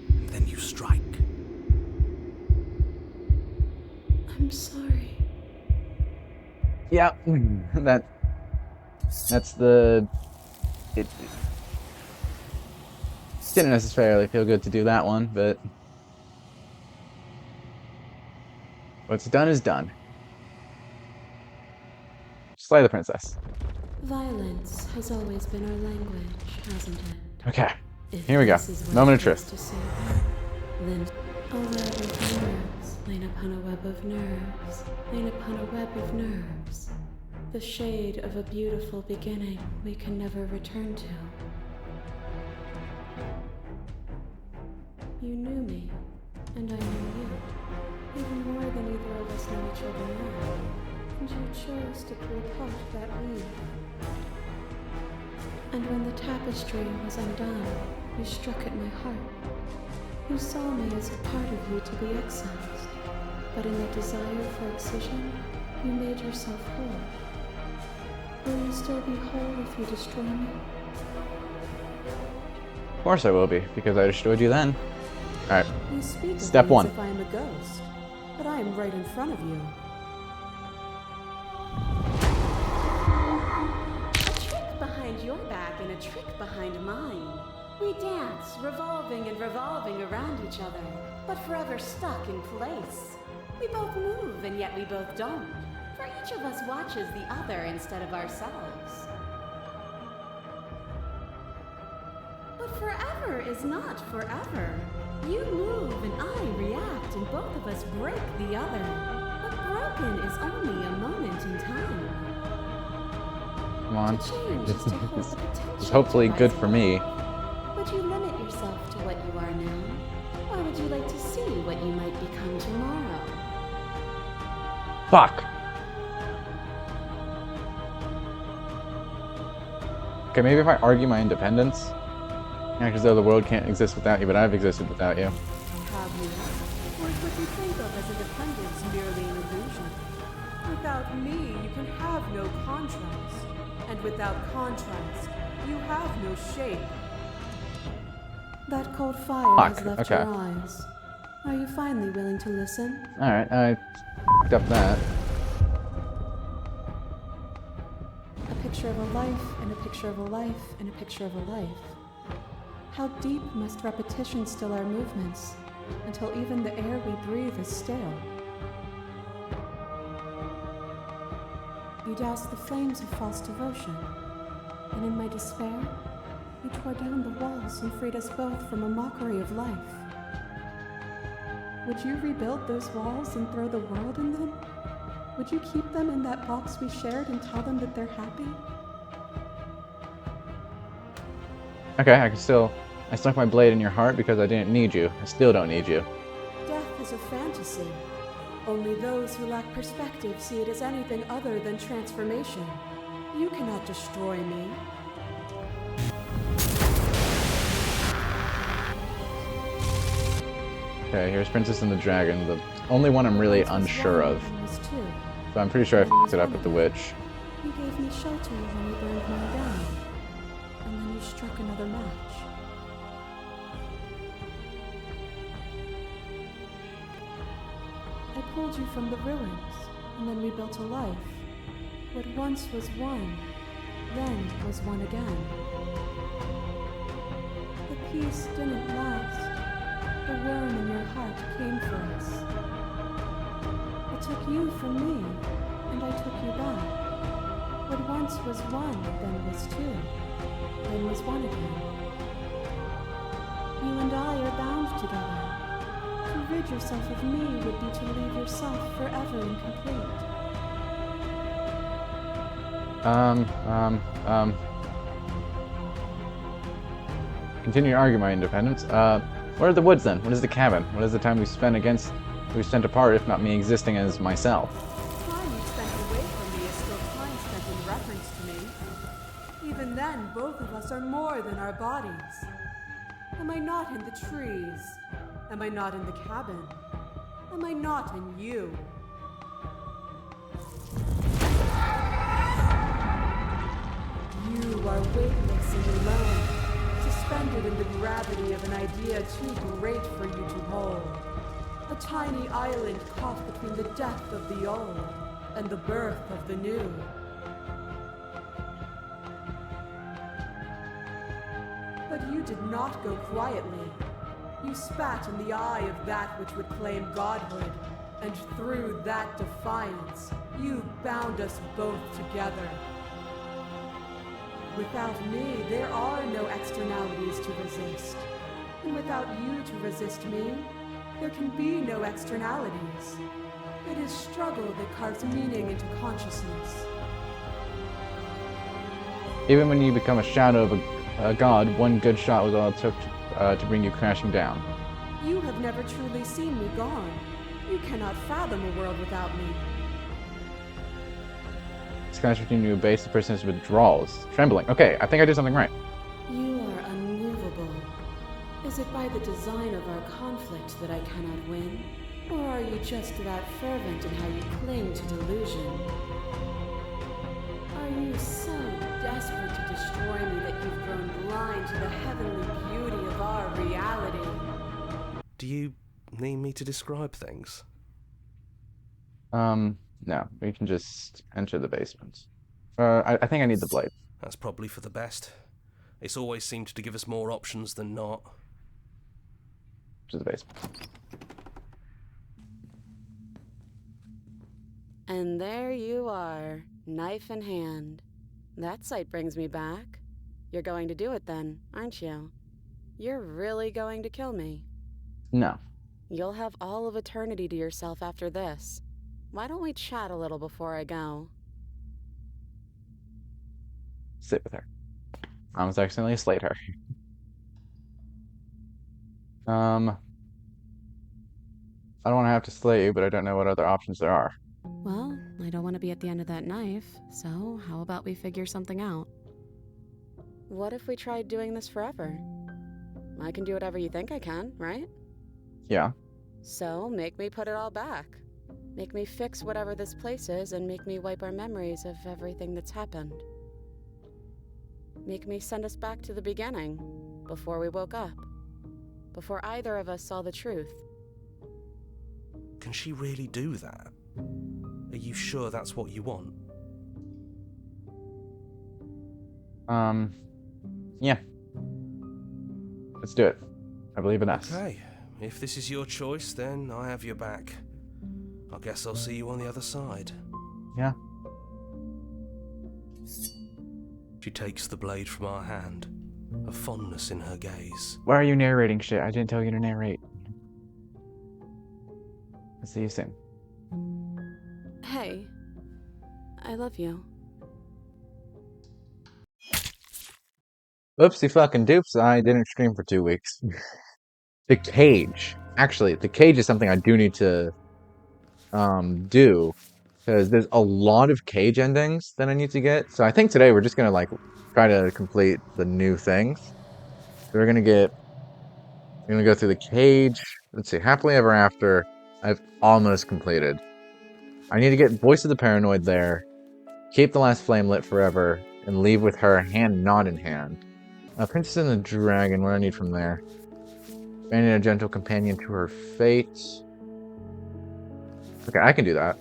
And then you strike. I'm sorry. Yeah, that's the... It didn't necessarily feel good to do that one, but... What's done is done. Slay the princess. Violence has always been our language, hasn't it? Okay, If here we go. this is what Moment it of takes truth. to save her, then a web of nerves, lain upon a web of nerves, lain upon a web of nerves. The shade of a beautiful beginning we can never return to. You knew me, and I knew you, even more than either of us know each other now. And you chose to pull apart that weave. And when the tapestry was undone, you struck at my heart. You saw me as a part of you to be excised, but in the desire for excision, you made yourself whole. Will you still be whole if you destroy me? Of course I will be, because I destroyed you then. Alright, You speak of Step me one. as if I am a ghost, but I am right in front of you. A trick behind your back and a trick behind mine. We dance, revolving and revolving around each other, but forever stuck in place. We both move, and yet we both don't. For each of us watches the other instead of ourselves. But forever is not forever. You move and I react, and both of us break the other. But broken is only a moment in time. come on. To change is to hold the potential It's hopefully to good rise for and me. fall. Would you limit yourself to what you are now? Or would you like to see what you might become tomorrow? Fuck! Okay, maybe if I argue my independence, act as though the world can't exist without you, but I've existed without you. Have you? Or is what you think of as independence merely an illusion? Without me, you can have no contrast. And without contrast, you have no shape. That cold fire Fuck, has left okay. your eyes. Are you finally willing to listen? Alright, I f***ed up that. A picture of a life, and a picture of a life, and a picture of a life. How deep must repetition still our movements, until even the air we breathe is stale? You doused the flames of false devotion, and in my despair, you tore down the walls and freed us both from a mockery of life. Would you rebuild those walls and throw the world in them? Would you keep them in that box we shared and tell them that they're happy? Okay, I stuck my blade in your heart because I didn't need you. I still don't need you. Death is a fantasy. Only those who lack perspective see it as anything other than transformation. You cannot destroy me. Okay, here's Princess and the Dragon, the only one I'm really Once was unsure one of. and was two. So I'm pretty sure I f***ed it up with the witch. You gave me shelter when you burned mine down, and then you struck another match. I pulled you from the ruins, and then we built a life. What once was one, then was one again. The peace didn't last. The worm in your heart came for us. It took you from me, and I took you back. What once was one, then was two, then was one again. You and I are bound together. To rid yourself of me would be to leave yourself forever incomplete. Continue to argue my independence. What are the woods then? What is the cabin? What is the time we spent apart, if not me existing as myself? Time you spent away from me is still time spent in reference to me. Even then, both of us are more than our bodies. Am I not in the trees? Am I not in the cabin? Am I not in you? You are weightless and alone, suspended in the gravity of an idea too great for you to hold. A tiny island caught between the death of the old and the birth of the new. But you did not go quietly. You spat in the eye of that which would claim godhood, and through that defiance, you bound us both together. Without me, there are no externalities to resist. And without you to resist me, there can be no externalities. It is struggle that carves meaning into consciousness. Even when you become a shadow of a god, one good shot was all it took to bring you crashing down. You have never truly seen me gone. You cannot fathom a world without me. This clash between you base the person's withdrawals. Trembling. Okay, I think I did something right. You are unmovable. Is it by the design of our conflict that I cannot win? Or are you just that fervent in how you cling to delusion? Are you so desperate to destroy me that you've grown blind to the heavenly beauty of our reality? Do you need me to describe things? No. We can just enter the basement. I think I need the blade. That's probably for the best. It's always seemed to give us more options than not. To the basement. And there you are, knife in hand. That sight brings me back. You're going to do it then, aren't you? You're really going to kill me. No. You'll have all of eternity to yourself after this. Why don't we chat a little before I go? Sit with her. I almost accidentally slayed her. I don't want to have to slay you, but I don't know what other options there are. Well, I don't want to be at the end of that knife, so how about we figure something out? What if we tried doing this forever? I can do whatever you think I can, right? Yeah. So, make me put it all back. Make me fix whatever this place is and make me wipe our memories of everything that's happened. Make me send us back to the beginning, before we woke up. Before either of us saw the truth. Can she really do that? Are you sure that's what you want? Yeah. Let's do it. I believe in us. Okay, if this is your choice, then I have your back. I guess I'll see you on the other side. Yeah. She takes the blade from our hand, a fondness in her gaze. Why are you narrating shit? I didn't tell you to narrate. I'll see you soon. Hey, I love you. Oopsie fucking doops, I didn't stream for 2 weeks. The cage. Actually, the cage is something I do need to do. Because there's a lot of cage endings that I need to get. So I think today we're just gonna like try to complete the new things. So we're gonna go through the cage. Let's see, happily ever after. I've almost completed. I need to get Voice of the Paranoid there, keep the last flame lit forever, and leave with her hand not in hand. Princess and the Dragon, what do I need from there? Abandon a gentle companion to her fate. Okay, I can do that.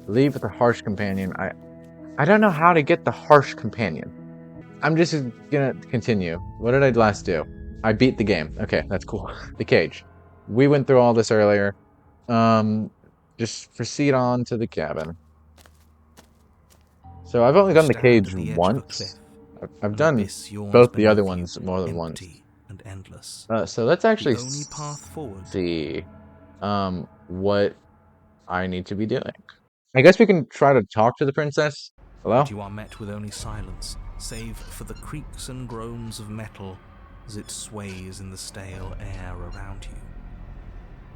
Leave with a harsh companion. I don't know how to get the harsh companion. I'm just gonna continue. What did I last do? I beat the game. Okay, that's cool. The cage. We went through all this earlier. Just proceed on to the cabin. So I've only done the cage once. I've done both the other ones more than once. And endless. So let's actually The only path forward. see what I need to be doing. I guess we can try to talk to the princess. Hello? You are met with only silence, save for the creaks and groans of metal as it sways in the stale air around you.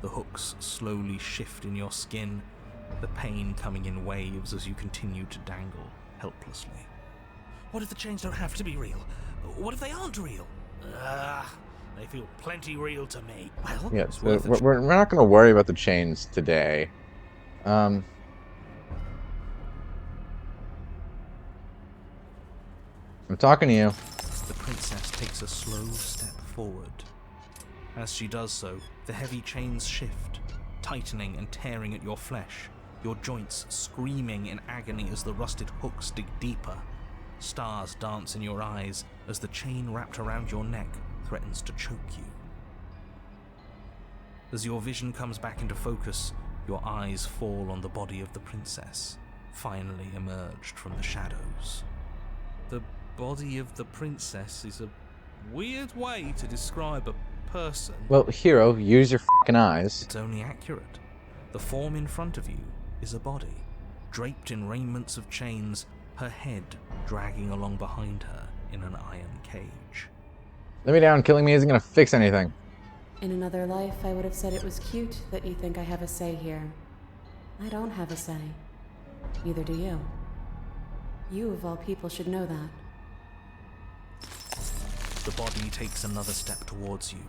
The hooks slowly shift in your skin, the pain coming in waves as you continue to dangle helplessly. What if the chains don't have to be real? What if they aren't real? They feel plenty real to me. Well, Yeah, it's worth a we're not going to worry about the chains today. I'm talking to you. The princess takes a slow step forward. As she does so, the heavy chains shift, tightening and tearing at your flesh, your joints screaming in agony as the rusted hooks dig deeper. Stars dance in your eyes as the chain wrapped around your neck threatens to choke you. As your vision comes back into focus, your eyes fall on the body of the princess, finally emerged from the shadows. The body of the princess is a weird way to describe a person. Well, hero, use your fucking eyes. It's only accurate. The form in front of you is a body, draped in raiments of chains, her head dragging along behind her in an iron cage. Let me down. Killing me isn't going to fix anything. In another life, I would have said it was cute that you think I have a say here. I don't have a say. Neither do you. You, of all people, should know that. The body takes another step towards you,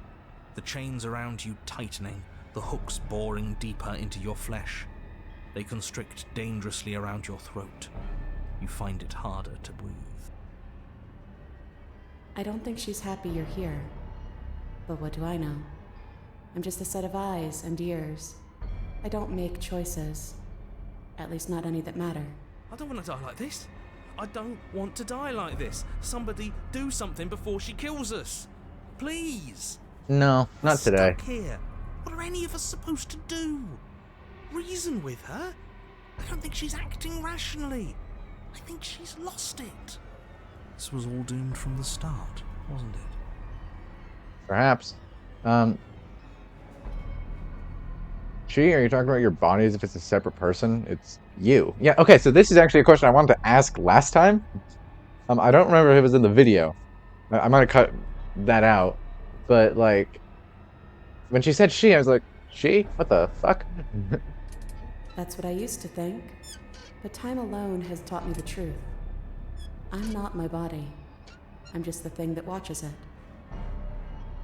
the chains around you tightening, the hooks boring deeper into your flesh. They constrict dangerously around your throat. You find it harder to breathe. I don't think she's happy you're here. But what do I know? I'm just a set of eyes and ears. I don't make choices. At least not any that matter. I don't want to die like this. I don't want to die like this. Somebody do something before she kills us. Please. No, not today. Stuck here. What are any of us supposed to do? Reason with her? I don't think she's acting rationally. I think she's lost it. This was all doomed from the start, wasn't it? Perhaps. She, are you talking about your body as if it's a separate person? It's you. Yeah, okay, so this is actually a question I wanted to ask last time. I don't remember if it was in the video. I might have cut that out. But, like, when she said she, I was like, she? What the fuck? That's what I used to think. But time alone has taught me the truth. I'm not my body. I'm just the thing that watches it.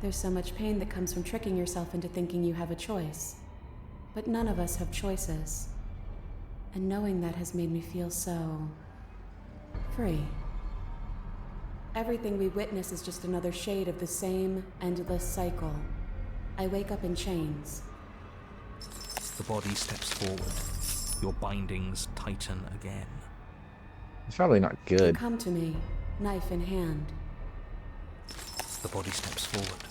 There's so much pain that comes from tricking yourself into thinking you have a choice. But none of us have choices. And knowing that has made me feel so free. Everything we witness is just another shade of the same endless cycle. I wake up in chains. The body steps forward. Your bindings tighten again. It's probably not You good. come to me, knife in hand. The body steps forward.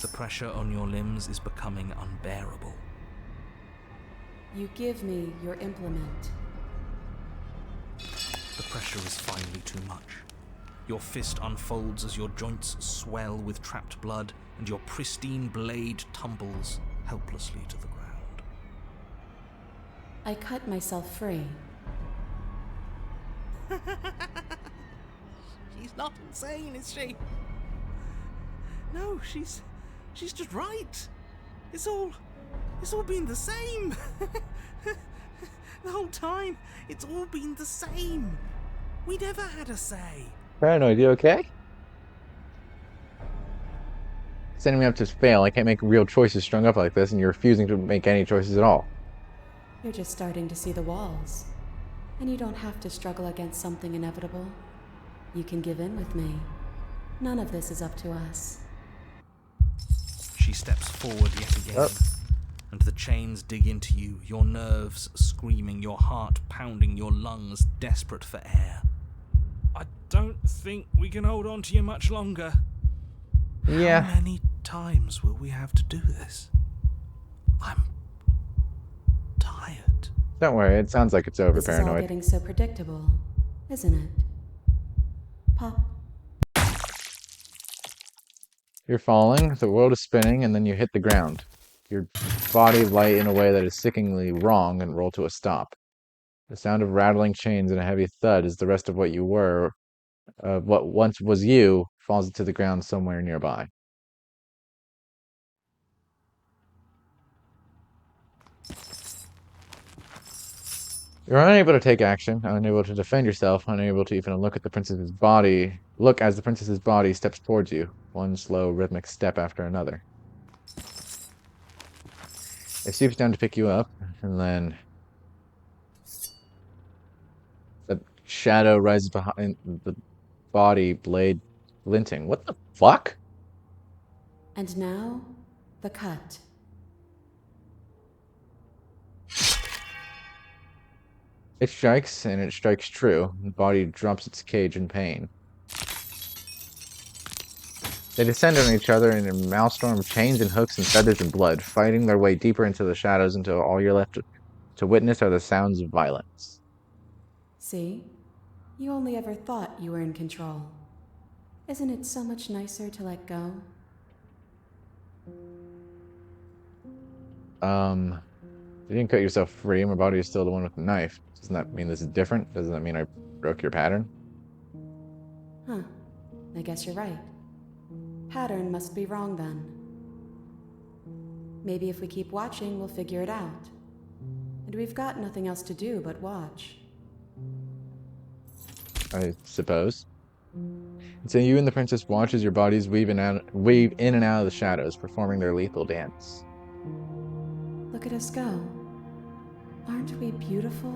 The pressure on your limbs is becoming unbearable. You give me your implement. The pressure is finally too much. Your fist unfolds as your joints swell with trapped blood, and your pristine blade tumbles helplessly to the ground. I cut myself free. She's not insane, is she? No, she's just right. It's all been the same. The whole time, it's all been the same. We never had a say. Paranoid, you okay? Setting me up to fail. I can't make real choices strung up like this, and you're refusing to make any choices at all. You're just starting to see the walls. And you don't have to struggle against something inevitable. You can give in with me. None of this is up to us. She steps forward yet again, and the chains dig into you, your nerves screaming, your heart pounding, your lungs desperate for air. I don't think we can hold on to you much longer. Yeah. How many times will we have to do this? I'm tired. Don't worry, it sounds like it's over, This is all Paranoid. getting so predictable, isn't it? Pop. You're falling, the world is spinning, and then you hit the ground. Your body light in a way that is sickeningly wrong and roll to a stop. The sound of rattling chains and a heavy thud as the rest of what you were, what once was you, falls to the ground somewhere nearby. You're unable to take action, unable to defend yourself, unable to even look at the princess's body. Look as the princess's body steps towards you, one slow, rhythmic step after another. It swoops down to pick you up, and then the shadow rises behind the body, blade glinting. What the fuck? And now, the cut. It strikes, and it strikes true. The body drops its cage in pain. They descend on each other in a maelstrom of chains and hooks and feathers and blood, fighting their way deeper into the shadows until all you're left to witness are the sounds of violence. See? You only ever thought you were in control. Isn't it so much nicer to let go? You didn't cut yourself free. My body is still the one with the knife. Doesn't that mean this is different? Doesn't that mean I broke your pattern? Huh. I guess you're right. Pattern must be wrong then. Maybe if we keep watching, we'll figure it out. And we've got nothing else to do but watch. I suppose. And so you and the princess watch as your bodies weave in and out of the shadows, performing their lethal dance. Look at us go. Aren't we beautiful?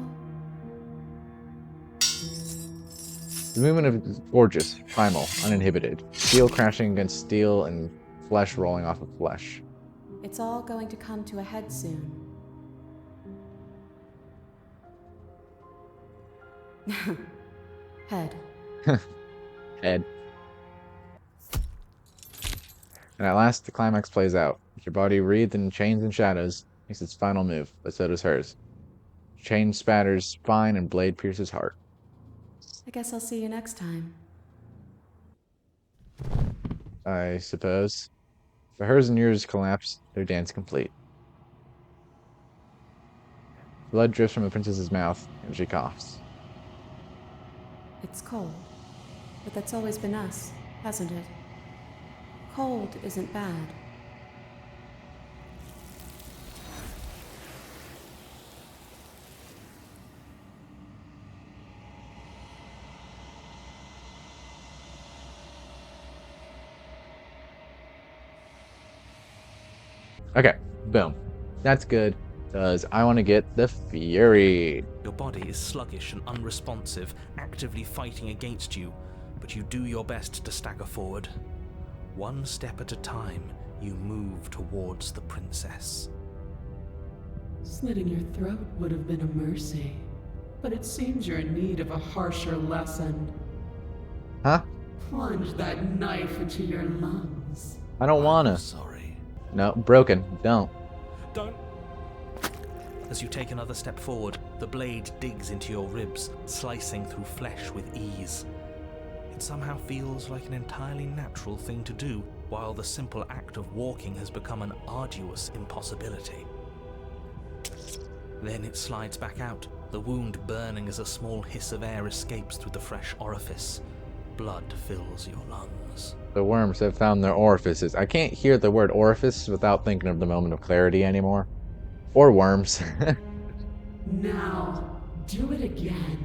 The movement is gorgeous, primal, uninhibited. Steel crashing against steel and flesh rolling off of flesh. It's all going to come to a head soon. Head. Head. And at last, the climax plays out. Your body, wreathed in chains and shadows, makes its final move, but so does hers. Chain spatters spine and blade pierces heart. I guess I'll see you next time. I suppose. For hers and yours collapse, their dance complete. Blood drips from the princess's mouth, and she coughs. It's cold. But that's always been us, hasn't it? Cold isn't bad. Okay, boom. That's good, because I want to get the Fury. Your body is sluggish and unresponsive, actively fighting against you, but you do your best to stagger forward. One step at a time, you move towards the princess. Slitting your throat would have been a mercy, but it seems you're in need of a harsher lesson. Huh? Plunge that knife into your lungs. I don't wanna. Sorry. No, broken. Don't. Don't. As you take another step forward, the blade digs into your ribs, slicing through flesh with ease. It somehow feels like an entirely natural thing to do, while the simple act of walking has become an arduous impossibility. Then it slides back out, the wound burning as a small hiss of air escapes through the fresh orifice. Blood fills your lungs. The worms have found their orifices. I can't hear the word orifice without thinking of the moment of clarity anymore. Or worms. Now, do it again.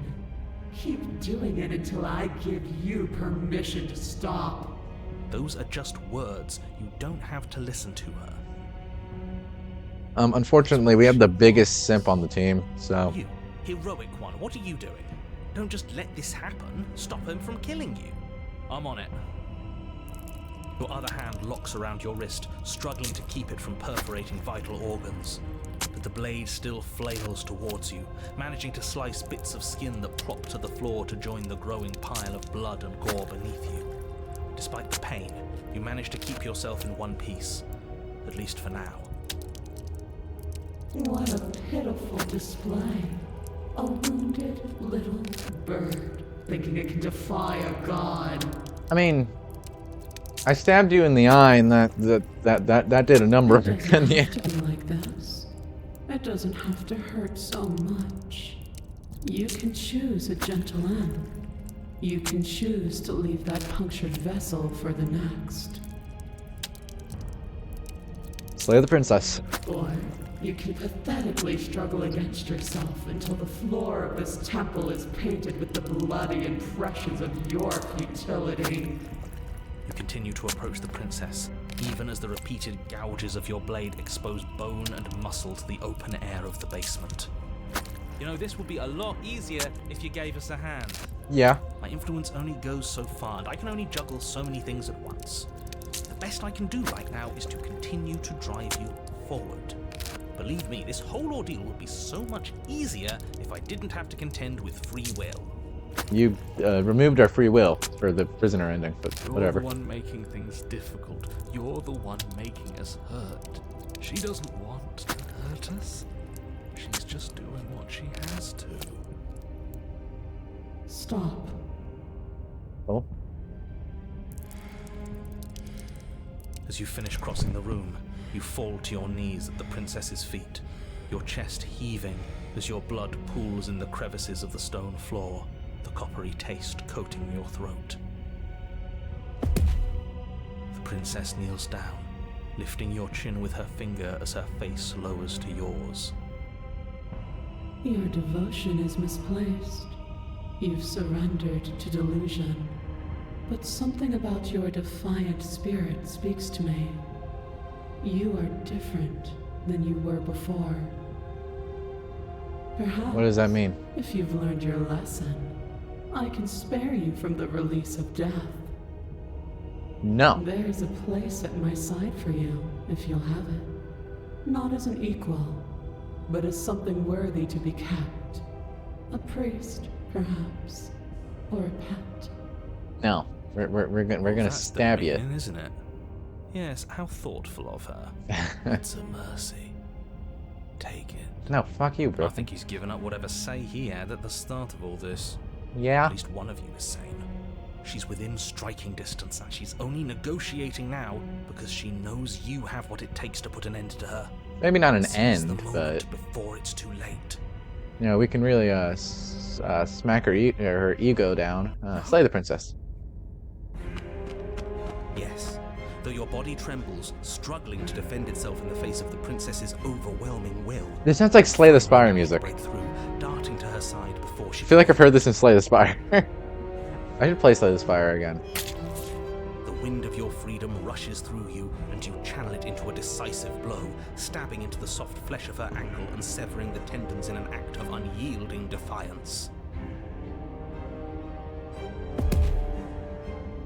Keep doing it until I give you permission to stop. Those are just words. You don't have to listen to her. Unfortunately, we have the biggest simp on the team, so... You, heroic one, what are you doing? Don't just let this happen. Stop him from killing you. I'm on it. Your other hand locks around your wrist, struggling to keep it from perforating vital organs. But the blade still flails towards you, managing to slice bits of skin that plop to the floor to join the growing pile of blood and gore beneath you. Despite the pain, you manage to keep yourself in one piece, at least for now. What a pitiful display. A wounded little bird, thinking it can defy a god. I mean, I stabbed you in the eye, and that did a number of it. It doesn't have to be like this. It doesn't have to hurt so much. You can choose a gentle end. You can choose to leave that punctured vessel for the next. Slay the princess. Or you can pathetically struggle against yourself until the floor of this temple is painted with the bloody impressions of your futility. You continue to approach the princess, even as the repeated gouges of your blade expose bone and muscle to the open air of the basement. You know, this would be a lot easier if you gave us a hand. Yeah. My influence only goes so far, and I can only juggle so many things at once. The best I can do right now is to continue to drive you forward. Believe me, this whole ordeal would be so much easier if I didn't have to contend with free will. You removed our free will for the prisoner ending, but whatever. You're the one making things difficult. You're the one making us hurt. She doesn't want to hurt us. She's just doing what she has to. Stop. Oh. As you finish crossing the room, you fall to your knees at the princess's feet, your chest heaving as your blood pools in the crevices of the stone floor, the coppery taste coating your throat. The princess kneels down, lifting your chin with her finger as her face lowers to yours. Your devotion is misplaced. You've surrendered to delusion. But something about your defiant spirit speaks to me. You are different than you were before. Perhaps, What does that mean? if you've learned your lesson, I can spare you from the release of death. No. There's a place at my side for you, if you'll have it. Not as an equal, but as something worthy to be kept. A priest, perhaps, or a pet. No. We're gonna That's stab you. demeaning, isn't it? Yes, how thoughtful of her. It's a mercy. Take it. No, fuck you, I bro. think he's given up whatever say he had at the start of all this. Yeah. At least one of you is sane. She's within striking distance, and she's only negotiating now because she knows you have what it takes to put an end to her. Maybe not an Seize the end, moment but before it's too late. you know, we can really smack her ego down. Slay the princess. Yes, though your body trembles, struggling to defend itself in the face of the princess's overwhelming will. This sounds like Slay the Spire music. Break through, darting to her side before she. I feel like I've heard this in Slay the Spire. I should play Slay the Spire again. The wind of your freedom rushes through you, and you channel it into a decisive blow, stabbing into the soft flesh of her ankle and severing the tendons in an act of unyielding defiance.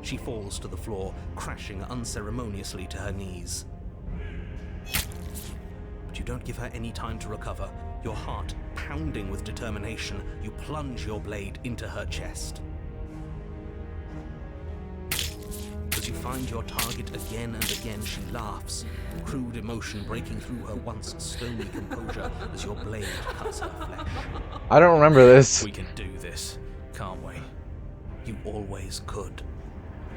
She falls to the floor, crashing unceremoniously to her knees. But you don't give her any time to recover. Your heart pounding with determination, you plunge your blade into her chest. As you find your target again and again, she laughs, crude emotion breaking through her once stony composure as your blade cuts her flesh. I don't remember this. We can do this, can't we? You always could.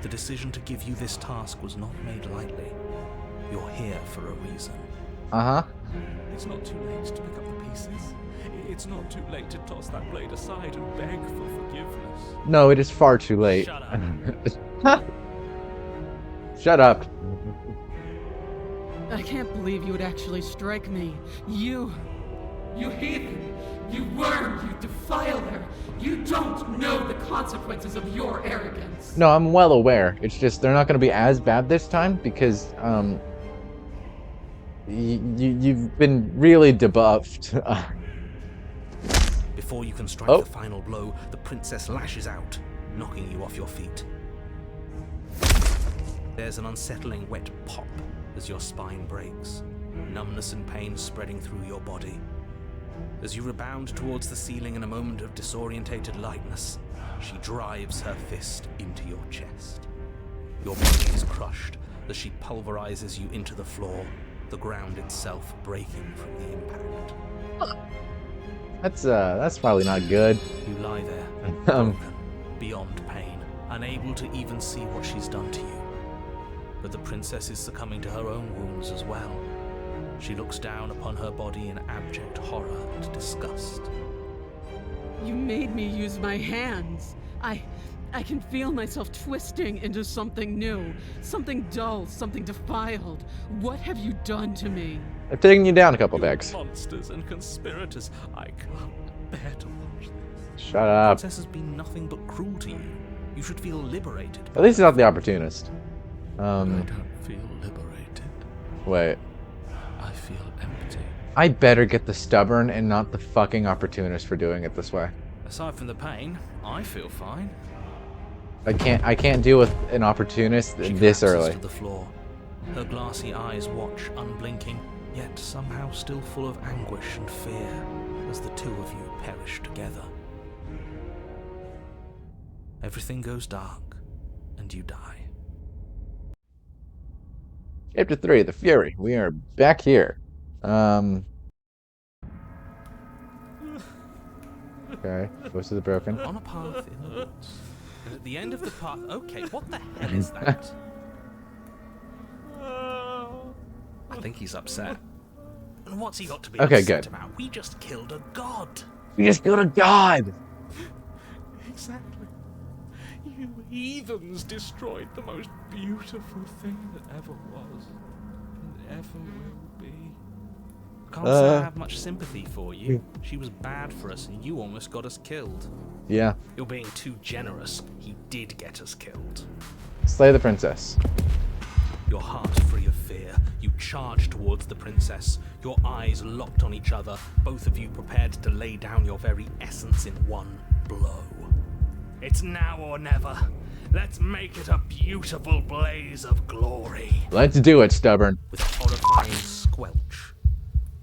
The decision to give you this task was not made lightly. You're here for a reason. Uh-huh. It's not too late to pick up the pieces. It's not too late to toss that blade aside and beg for forgiveness. No, it is far too late. Shut up. Shut up. I can't believe you would actually strike me. You heathen! You worm! You defiler! You don't know the consequences of your arrogance! No, I'm well aware. It's just they're not going to be as bad this time because you've been really debuffed. Before you can strike Oh. the final blow, the princess lashes out, knocking you off your feet. There's an unsettling wet pop as your spine breaks, numbness and pain spreading through your body. As you rebound towards the ceiling in a moment of disorientated lightness, she drives her fist into your chest. Your body is crushed as she pulverizes you into the floor, the ground itself breaking from the impact. That's probably not good. You lie there, broken, beyond pain, unable to even see what she's done to you. But the princess is succumbing to her own wounds as well. She looks down upon her body in abject horror and disgust. You made me use my hands. I can feel myself twisting into something new, something dull, something defiled. What have you done to me? I've taken you down a couple You pegs. monsters and conspirators. I can't bear to watch this. Shut up. Princess has been nothing but cruel to you. You should feel liberated. At least he's not the opportunist. I don't feel liberated. Wait. I feel empty. I better get the stubborn and not the fucking opportunist for doing it this way. Aside from the pain, I feel fine. I can't deal with an opportunist She this collapses early. to the floor. Her glassy eyes watch, unblinking, yet somehow still full of anguish and fear, as the two of you perish together. Everything goes dark, and you die. Chapter 3, The Fury. We are back here. Okay, voice of the broken. On a path in the woods. And at the end of the path... Okay, what the hell is that? I think he's upset. And what's he got to be Okay, upset good. about? We just killed a god. We just killed a god! Exactly. You heathens destroyed the most beautiful thing that ever was and ever will be. Can't say I have much sympathy for you. She was bad for us and you almost got us killed. Yeah. You're being too generous. He did get us killed. Slay the princess. Your heart free of fear, you charge towards the princess, your eyes locked on each other, both of you prepared to lay down your very essence in one blow. It's now or never. Let's make it a beautiful blaze of glory. Let's do it, stubborn. With a horrifying squelch,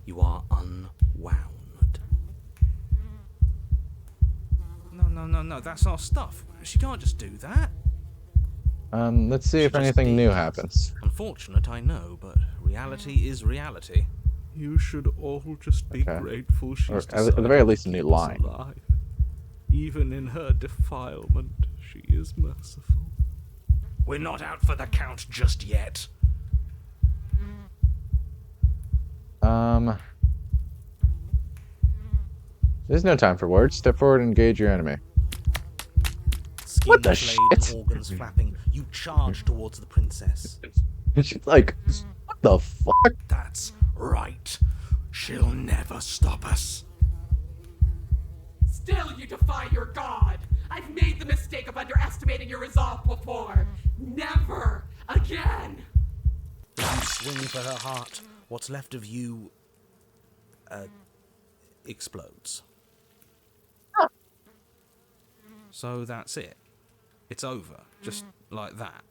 you are unwound. No, that's our stuff. She can't just do that. Let's see if anything new happens. Unfortunate, I know, but reality is reality. You should all just be Okay. grateful she's Or at the very least a new line. alive. Even in her defilement, she is merciful. We're not out for the count just yet. There's no time for words. Step forward and engage your enemy. Skin What the flayed, shit? organs flapping, you charge towards the princess. And she's like, what the fuck? That's right. She'll never stop us. Still you defy your god! I've made the mistake of underestimating your resolve before! Never again! You swing for her heart. What's left of you... explodes. So that's it. It's over. Just like that.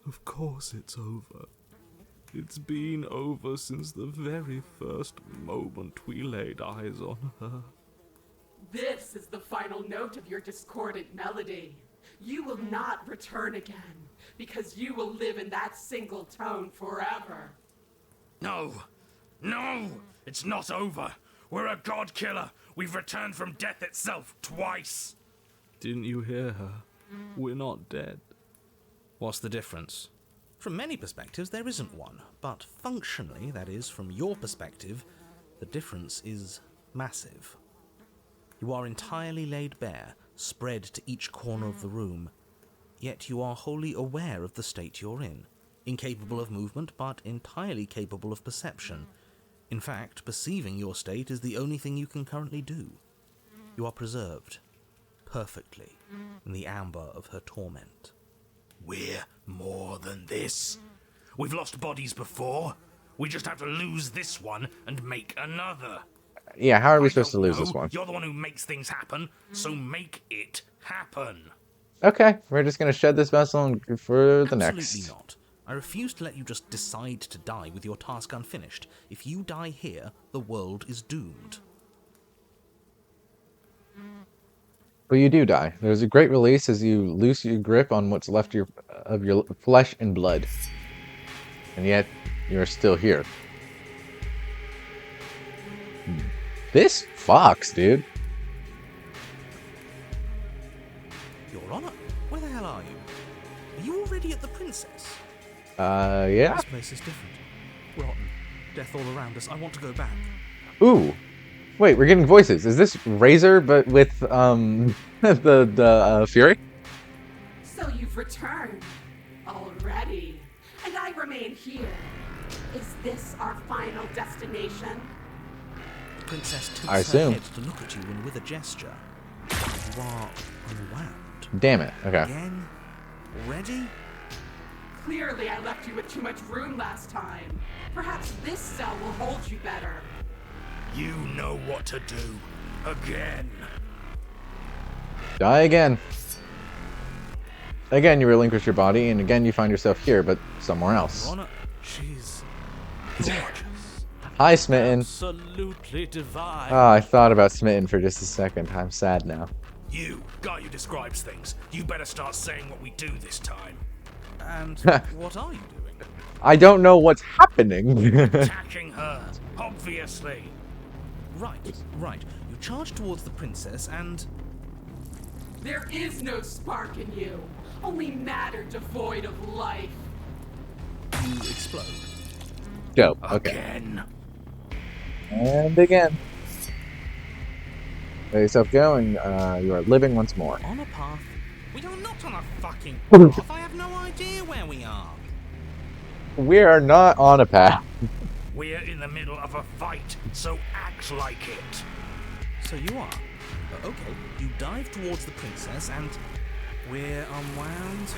Of course it's over. It's been over since the very first moment we laid eyes on her. This is the final note of your discordant melody. You will not return again, because you will live in that single tone forever. No! No! It's not over! We're a god killer! We've returned from death itself twice! Didn't you hear her? We're not dead. What's the difference? From many perspectives, there isn't one. But functionally, that is, from your perspective, the difference is massive. You are entirely laid bare, spread to each corner of the room, yet you are wholly aware of the state you're in, incapable of movement, but entirely capable of perception. In fact, perceiving your state is the only thing you can currently do. You are preserved, perfectly, in the amber of her torment. We're more than this. We've lost bodies before. We just have to lose this one and make another. Yeah, how are we I supposed to don't lose know. this one? You're the one who makes things happen, so make it happen. Okay, we're just gonna shed this vessel and go for the Absolutely next. not. I refuse to let you just decide to die with your task unfinished. If you die here, the world is doomed. But you do die. There's a great release as you loose your grip on what's left of your flesh and blood. And yet, you're still here. This fucks, dude. Your Honor, where the hell are you? Are you already at the Princess? Yeah. This place is different. Rotten. Death all around us. I want to go back. Ooh. Wait, we're getting voices. Is this Razor, but with, the Fury? you've returned. Already. And I remain here. Is this our final destination? The princess tilts I her assume. head to look at you, and with a gesture, you are unwound. Damn it. Okay. Again? Already? Clearly I left you with too much room last time. Perhaps this cell will hold you better. You know what to do. Again. Die again. Again, you relinquish your body, and again, you find yourself here, but somewhere else. Your Honor, she's gorgeous. Hi, Smitten. Absolutely divine. Oh, I thought about Smitten for just a second. I'm sad now. You, guy who describes things, you better start saying what we do this time. And what are you doing? I don't know what's happening. Attacking her, obviously. Right. You charge towards the princess and... There is no spark in you. Only matter devoid of life. you explode. Dope. Okay. Again. And again. Let yourself go, and you are living once more. On a path? We are not on a fucking path. I have no idea where we are. We are not on a path. We're in the middle of a fight, so act like it. So you are. Okay, you dive towards the princess and... We're unwound?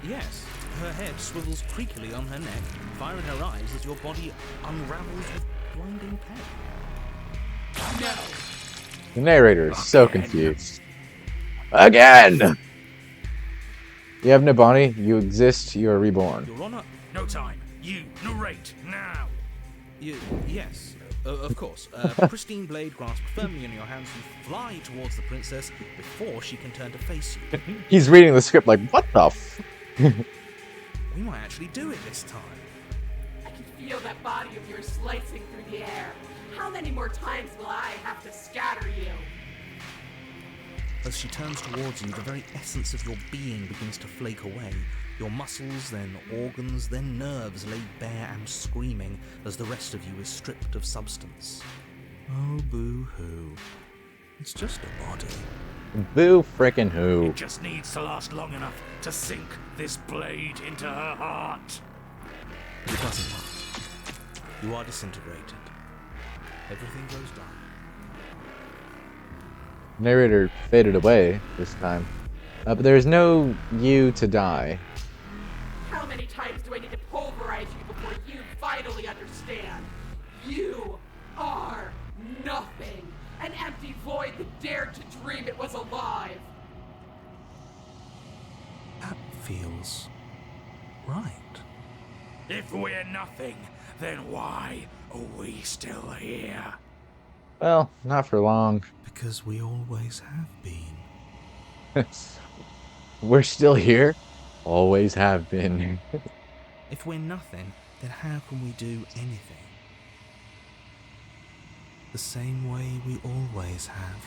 Yes. Her head swivels creakily on her neck, fire in her eyes as your body unravels with blinding pain. No. The narrator is so confused. Again! You have no body, you exist, you are reborn. Your Honor... No time. You, narrate, now. Yes, of course. Pristine blade grasped firmly in your hands, you fly towards the princess before she can turn to face you. He's reading the script like, what the f? We might actually do it this time. I can feel that body of yours slicing through the air. How many more times will I have to scatter you? As she turns towards you, the very essence of your being begins to flake away. Your muscles, then organs, then nerves laid bare and screaming as the rest of you is stripped of substance. Oh, boo-hoo. It's just a body. Boo frickin' who. It just needs to last long enough to sink this blade into her heart. It doesn't last. You are disintegrated. Everything goes dark. Narrator faded away this time. But there's no you to die. How many times do I need to pulverize you before you finally understand? You are nothing. An empty void that dared to dream it was alive. That feels right. If we're nothing, then why are we still here? Well, not for long. Because we always have been. We're still here. Always have been. If we're nothing, then how can we do anything? The same way we always have.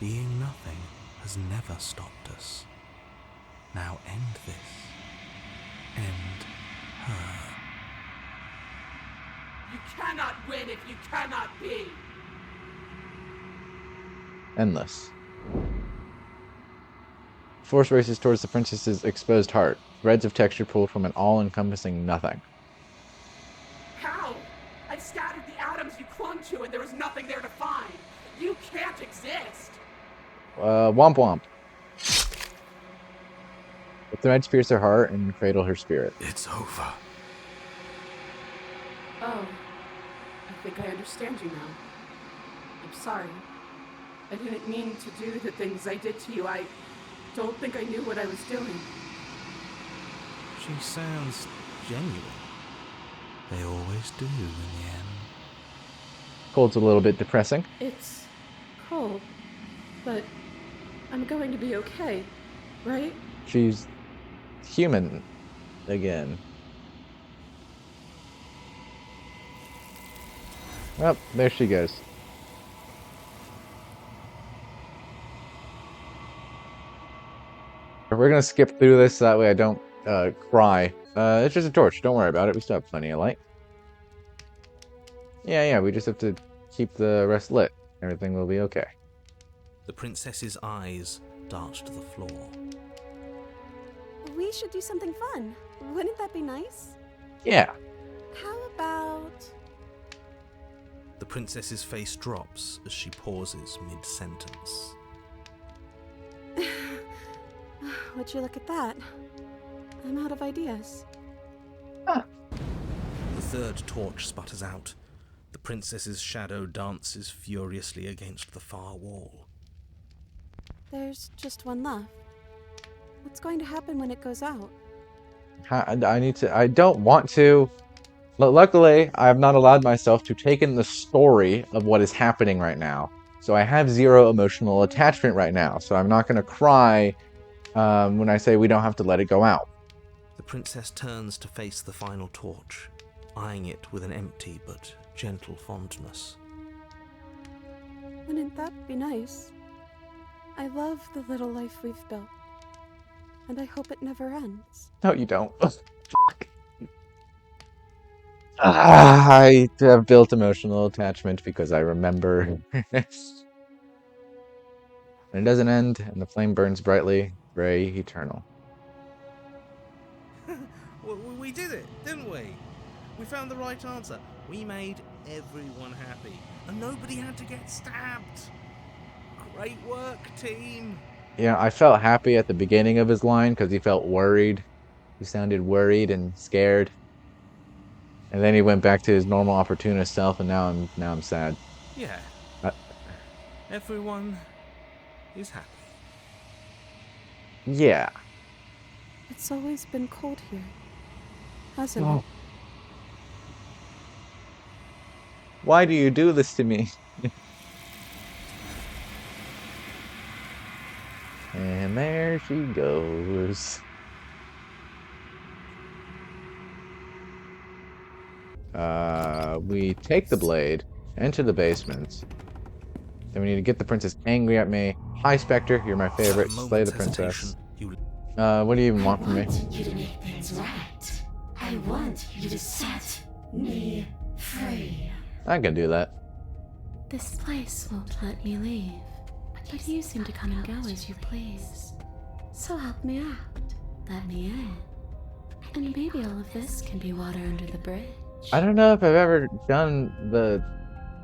Being nothing has never stopped us. Now end this. End her. You cannot win if you cannot be. Endless. Force races towards the princess's exposed heart. Threads of texture pulled from an all-encompassing nothing. How? I've scattered the atoms you clung to and there was nothing there to find. You can't exist. Womp womp. The threads pierce her heart and cradle her spirit. It's over. Oh, I think I understand you now. I'm sorry. I didn't mean to do the things I did to you. I don't think I knew what I was doing. She sounds genuine. They always do in the end. Cold's a little bit depressing. It's cold, but I'm going to be okay, right? She's human again. Well, there she goes. We're gonna skip through this so that way I don't cry. It's just a torch. Don't worry about it. We still have plenty of light. Yeah, we just have to keep the rest lit. Everything will be okay. The princess's eyes dart to the floor. We should do something fun. Wouldn't that be nice? Yeah. How about... The princess's face drops as she pauses mid-sentence. Would you look at that? I'm out of ideas. The third torch sputters out. The princess's shadow dances furiously against the far wall. There's just one left. What's going to happen when it goes out? I don't want to. Luckily, I have not allowed myself to take in the story of what is happening right now. So I have zero emotional attachment right now. So I'm not going to cry when I say we don't have to let it go out. The princess turns to face the final torch, eyeing it with an empty but gentle fondness. Wouldn't that be nice? I love the little life we've built. And I hope it never ends. No, you don't. Fuck. I have built emotional attachment because I remember. And it doesn't end, and the flame burns brightly, gray, eternal. We did it, didn't we? We found the right answer. We made everyone happy, and nobody had to get stabbed. Great work, team. Yeah, I felt happy at the beginning of his line because he felt worried. He sounded worried and scared. And then he went back to his normal opportunist self, and now I'm sad. Yeah. Everyone is happy. Yeah. It's always been cold here, hasn't it? Why do you do this to me? And there she goes. We take the blade, enter the basement. Then we need to get the princess angry at me. Hi, Spectre, you're my favorite. Slay the princess. What do you even want from me? I want you to make things right. I want you to set me free. I can do that. This place won't let me leave, but you seem to come and go as you please. So help me out. Let me in. And maybe all of this can be water under the bridge. I don't know if I've ever done the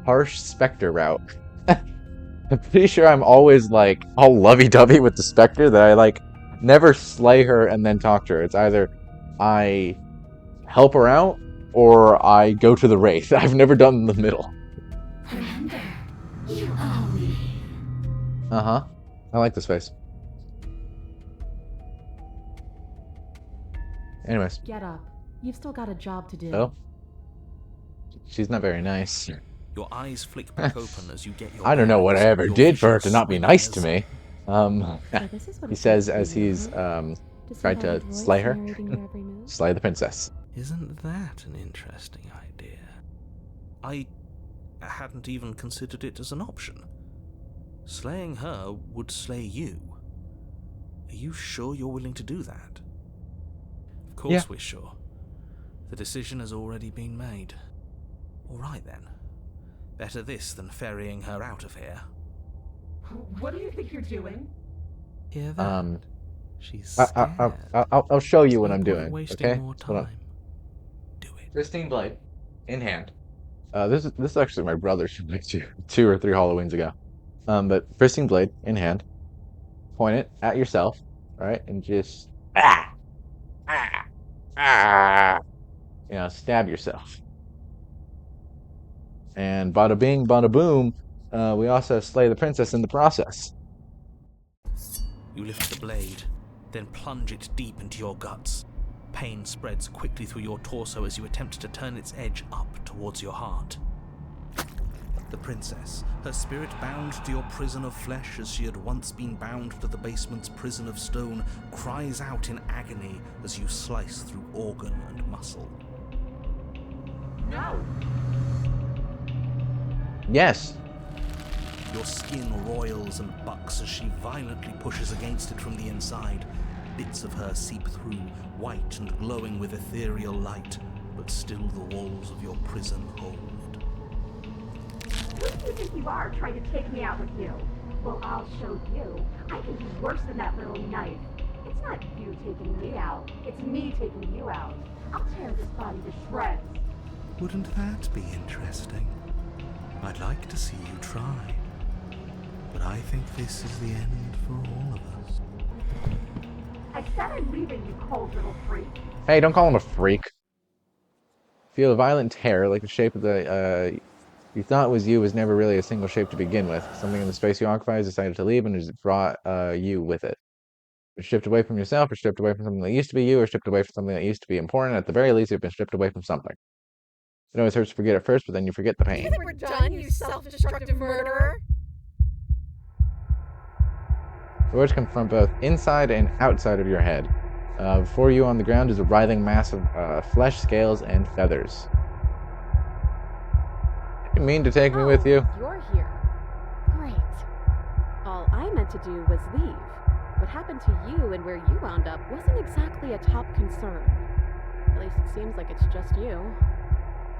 harsh Spectre route. I'm pretty sure I'm always like all lovey-dovey with the Spectre that I like never slay her and then talk to her. It's either I help her out or I go to the Wraith. I've never done the middle. Remember, you owe me. Uh-huh. I like this face. Anyways. Get up. You've still got a job to do. Oh? She's not very nice. Your eyes flick back open as you get your... I don't know what I ever did for her to not be nice to me. So this is what He it's says like to as be he's young. tried to Voice slay her. narrating your every move. Slay the princess. Isn't that an interesting idea? I hadn't even considered it as an option. Slaying her would slay you. Are you sure you're willing to do that? Of course Yeah. we're sure. The decision has already been made. All right then. Better this than ferrying her out of here. What do you think you're doing? Hear that? She's scared. I'll show you what No I'm point doing. wasting Okay. more Hold on. time. Do it. Pristine blade, in hand. This is actually my brother's from like two or three Halloweens ago. But pristine blade in hand. Point it at yourself, all right, and just stab yourself. And bada bing, bada boom. We also slay the princess in the process. You lift the blade, then plunge it deep into your guts. Pain spreads quickly through your torso as you attempt to turn its edge up towards your heart. The princess, her spirit bound to your prison of flesh as she had once been bound to the basement's prison of stone, cries out in agony as you slice through organ and muscle. No! Yes. Your skin roils and bucks as she violently pushes against it from the inside. Bits of her seep through, white and glowing with ethereal light, but still the walls of your prison hold. Who do you think you are, trying to take me out with you? Well, I'll show you. I can do worse than that little knife. It's not you taking me out. It's me taking you out. I'll tear this body to shreds. Wouldn't that be interesting? I'd like to see you try. But I think this is the end for all of us. I said I'm leaving, you cold little freak. Hey, don't call him a freak. Feel a violent tear, like the shape of the, you thought was you was never really a single shape to begin with. Something in the space you occupy has decided to leave and has brought you with it. You're stripped away from yourself, or stripped away from something that used to be you, or stripped away from something that used to be important. At the very least, you've been stripped away from something. It always hurts to forget at first, but then you forget the pain. You think we're done, you self-destructive murderer? The words come from both inside and outside of your head. Before you on the ground is a writhing mass of flesh, scales, and feathers. You mean to take me with you? You're here. Great. All I meant to do was leave. What happened to you and where you wound up wasn't exactly a top concern. At least it seems like it's just you.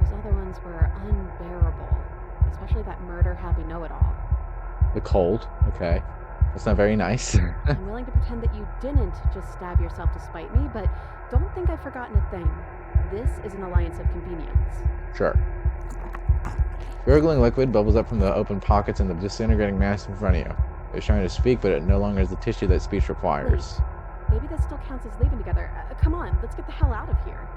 Those other ones were unbearable. Especially that murder-happy know-it-all. The cold. Okay. That's not very nice. I'm willing to pretend that you didn't just stab yourself to spite me, but don't think I've forgotten a thing. This is an alliance of convenience. Sure. Gurgling liquid bubbles up from the open pockets in the disintegrating mass in front of you. It's trying to speak, but it no longer is the tissue that speech requires. Wait, maybe this still counts as leaving together. Come on, let's get the hell out of here.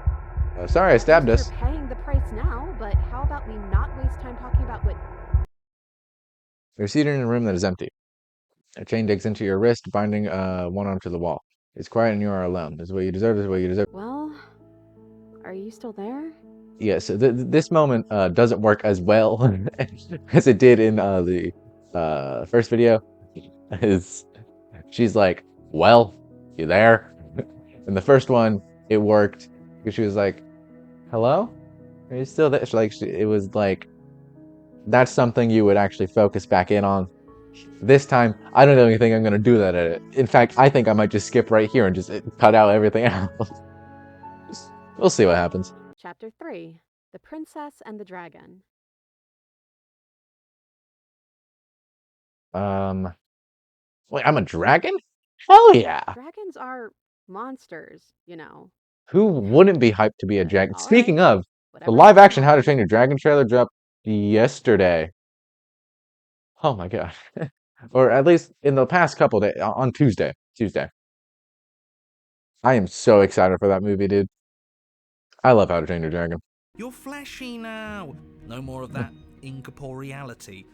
Sorry, I stabbed us. You're paying the price now, but how about we not waste time talking about what... You're seated in a room that is empty. A chain digs into your wrist, binding one arm to the wall. It's quiet and you are alone. This is what you deserve, this is what you deserve. Well, are you still there? Yeah, so this moment doesn't work as well as it did in the first video. She's like, well, you there? In the first one, it worked because she was like, hello? Are you still there? It was like, that's something you would actually focus back in on. This time, I don't even think I'm going to do that at it. In fact, I think I might just skip right here and just cut out everything else. We'll see what happens. Chapter 3. The Princess and the Dragon. Wait, I'm a dragon? Hell yeah! Dragons are monsters, you know. Who wouldn't be hyped to be a dragon? All Speaking right. of, the Whatever live you action How to want. Train Your Dragon trailer dropped yesterday. Oh my god. Or at least in the past couple days, on Tuesday. I am so excited for that movie, dude. I love How to Train Your Dragon. You're fleshy now. No more of that incorporeality.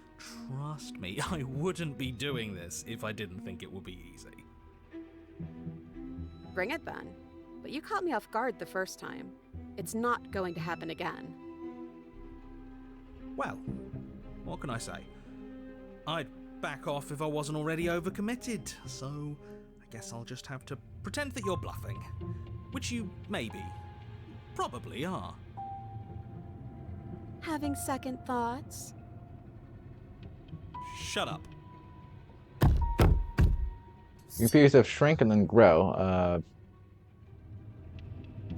Trust me, I wouldn't be doing this if I didn't think it would be easy. Bring it then. But you caught me off guard the first time. It's not going to happen again. Well, what can I say? I'd back off if I wasn't already overcommitted, so I guess I'll just have to pretend that you're bluffing. Which you maybe, probably are. Having second thoughts? Shut up. You feel yourself shrink and then grow.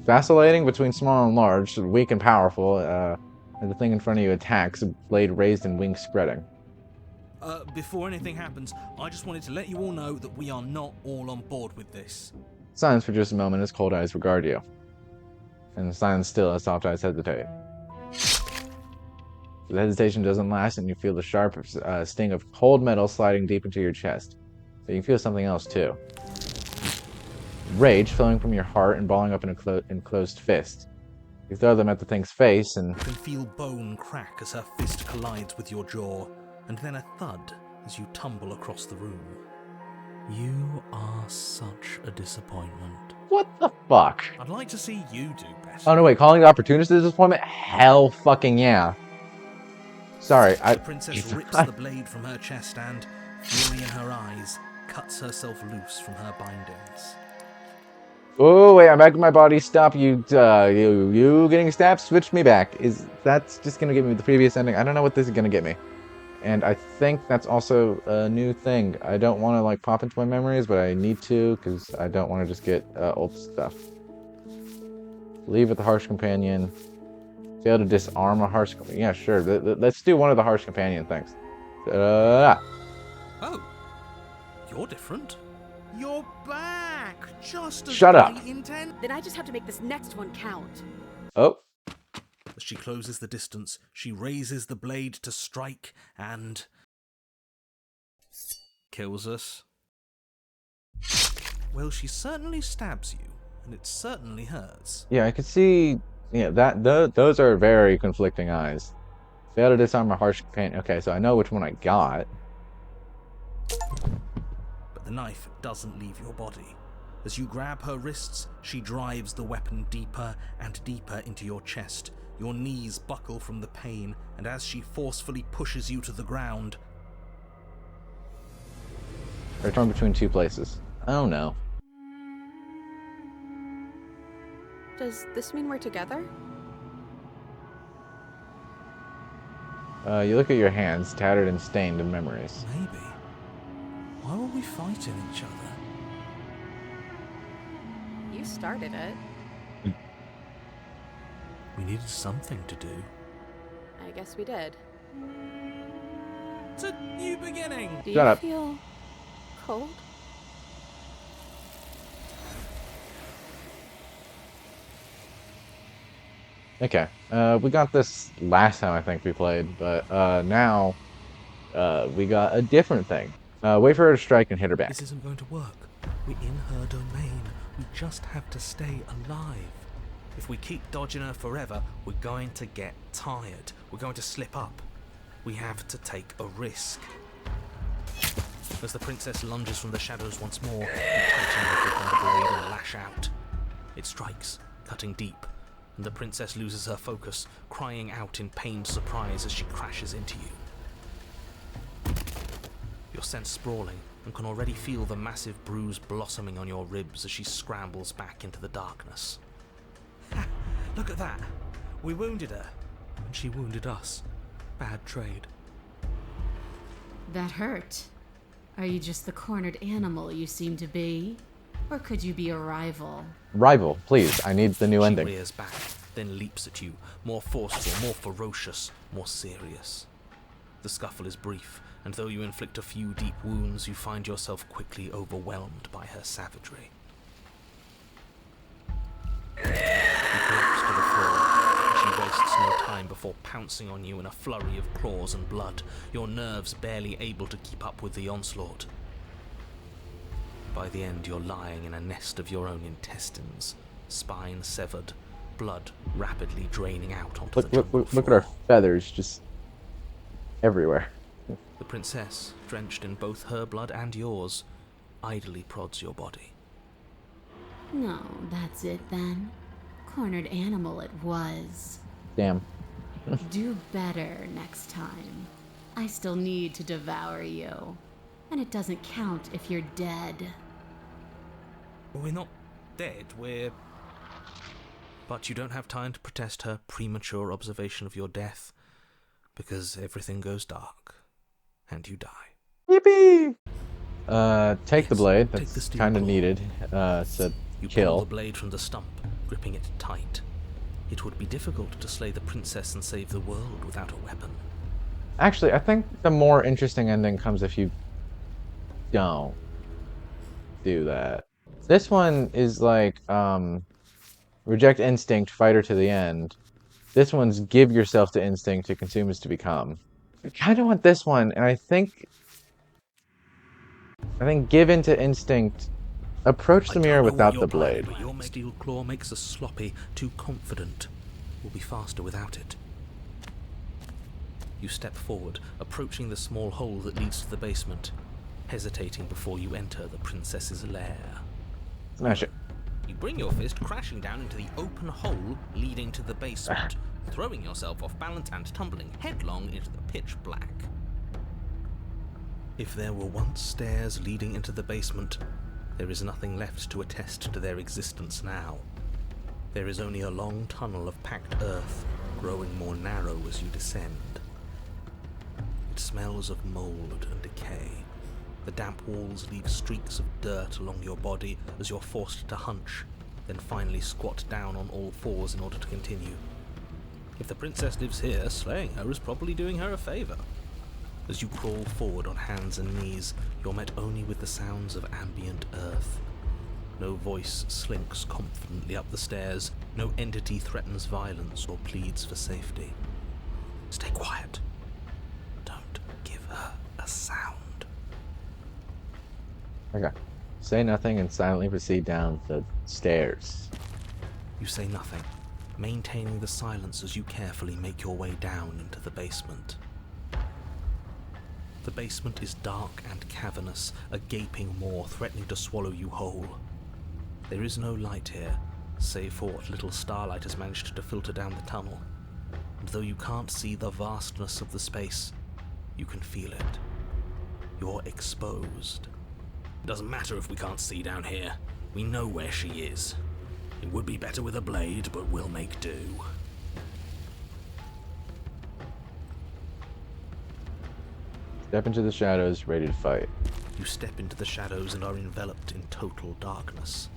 Vacillating between small and large, weak and powerful, and the thing in front of you attacks, blade raised and wings spreading. Before anything happens, I just wanted to let you all know that we are not all on board with this. Silence for just a moment as cold eyes regard you. And silence still as soft eyes hesitate. The hesitation doesn't last and you feel the sharp sting of cold metal sliding deep into your chest. But you feel something else too. Rage flowing from your heart and balling up in a enclosed fist. You throw them at the thing's face and... You can feel bone crack as her fist collides with your jaw, and then a thud as you tumble across the room. You are such a disappointment. What the fuck? I'd like to see you do better. Oh no, wait, calling the opportunist a disappointment? Hell fucking yeah. Sorry, The princess rips the blade from her chest and, fury in her eyes, cuts herself loose from her bindings. Oh wait, I'm back in my body. Stop you! You getting stabbed? Switch me back. That's just gonna give me the previous ending? I don't know what this is gonna get me, and I think that's also a new thing. I don't want to like pop into my memories, but I need to because I don't want to just get old stuff. Leave with the harsh companion. Fail to disarm a harsh companion. Yeah, sure. Let's do one of the harsh companion things. Oh, you're different. You're back! just as Shut up. I intend. Then I just have to make this next one count. Oh, As she closes the distance, she raises the blade to strike and kills us. Well, she certainly stabs you, and it certainly hurts. yeah, I could see. Yeah, those are very conflicting eyes. Fail to disarm a harsh pain. Okay, so I know which one I got. But the knife doesn't leave your body. As you grab her wrists, she drives the weapon deeper and deeper into your chest. Your knees buckle from the pain, and as she forcefully pushes you to the ground, We're torn between two places. Oh no. Does this mean we're together? You look at your hands, tattered and stained in memories. maybe. Why were we fighting each other? You started it. We needed something to do. I guess we did. It's a new beginning! Do Shut you up. feel cold? Okay, we got this last time I think we played, but now we got a different thing. Wait for her to strike and hit her back. This isn't going to work. We're in her domain. We just have to stay alive. If we keep dodging her forever, we're going to get tired. We're going to slip up. We have to take a risk. As the princess lunges from the shadows once more, you tighten your grip on the blade and lash out. It strikes, cutting deep, and the princess loses her focus, crying out in pained surprise as she crashes into you. You're sent sprawling and can already feel the massive bruise blossoming on your ribs as she scrambles back into the darkness. Look at that! We wounded her, and she wounded us. Bad trade. That hurt. Are you just the cornered animal you seem to be? Or could you be a rival? Rival, please. I need the new She ending. rears back, then leaps at you, more forceful, more ferocious, more serious. The scuffle is brief, and though you inflict a few deep wounds, you find yourself quickly overwhelmed by her savagery. You collapse to the floor, and she wastes no time before pouncing on you in a flurry of claws and blood, your nerves barely able to keep up with the onslaught. By the end, you're lying in a nest of your own intestines, spine severed, blood rapidly draining out onto the jungle Look at our floor. feathers just everywhere. The princess, drenched in both her blood and yours, idly prods your body. No, that's it then. Cornered animal it was. Damn. Do better next time. I still need to devour you. And it doesn't count if you're dead. We're not dead, we're... But you don't have time to protest her premature observation of your death, because everything goes dark, and you die. Yippee! Take the Yes, blade. take the That's steel kind of claw. needed. To You pull kill. the blade from the stump, gripping it tight. It would be difficult to slay the princess and save the world without a weapon. Actually, I think the more interesting ending comes if you don't do that. This one is like, reject instinct, fight her to the end. This one's give yourself to instinct to consume is to become. I kind of want this one, and I think give in to instinct, approach the mirror without the blade. But your steel claw makes us sloppy, too confident. We'll be faster without it. You step forward, approaching the small hole that leads to the basement, hesitating before you enter the princess's lair. Smash it. You bring your fist crashing down into the open hole leading to the basement, throwing yourself off balance and tumbling headlong into the pitch black. If there were once stairs leading into the basement, there is nothing left to attest to their existence now. There is only a long tunnel of packed earth, growing more narrow as you descend. It smells of mold and decay. The damp walls leave streaks of dirt along your body as you're forced to hunch, then finally squat down on all fours in order to continue. If the princess lives here, slaying her is probably doing her a favor. As you crawl forward on hands and knees, you're met only with the sounds of ambient earth. No voice slinks confidently up the stairs. No entity threatens violence or pleads for safety. Stay quiet. Don't give her a sound. Okay. Say nothing and silently proceed down the stairs. You say nothing, maintaining the silence as you carefully make your way down into the basement. The basement is dark and cavernous, a gaping maw threatening to swallow you whole. There is no light here, save for what little starlight has managed to filter down the tunnel. And though you can't see the vastness of the space, you can feel it. You're exposed. It doesn't matter if we can't see down here. We know where she is. It would be better with a blade, but we'll make do. Step into the shadows, ready to fight. You step into the shadows and are enveloped in total darkness.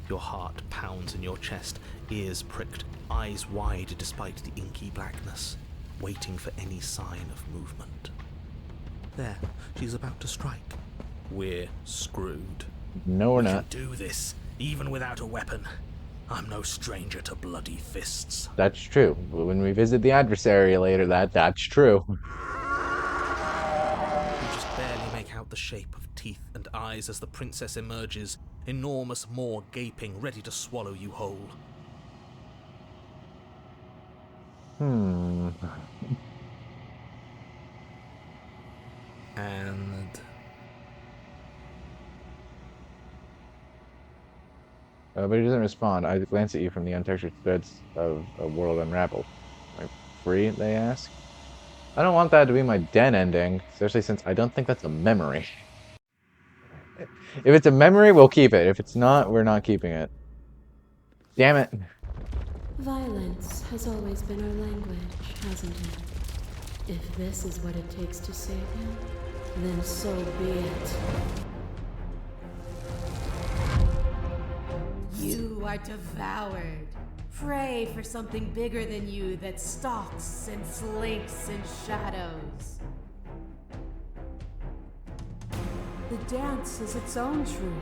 Your heart pounds in your chest, ears pricked, eyes wide despite the inky blackness, waiting for any sign of movement. There, she's about to strike. We're screwed. No, we're We not. can do this, even without a weapon. I'm no stranger to bloody fists. That's true. When we visit the adversary later, that's true. You just barely make out the shape of teeth and eyes as the princess emerges, enormous maw gaping, ready to swallow you whole. And But he doesn't respond. I glance at you from the untextured threads of a world unraveled. Am I free, they ask? I don't want that to be my den ending, especially since I don't think that's a memory. If it's a memory, we'll keep it. If it's not, we're not keeping it. Damn it. Violence has always been our language, hasn't it? If this is what it takes to save him, then so be it. You are devoured. Pray for something bigger than you that stalks and slinks in shadows. The dance is its own truth.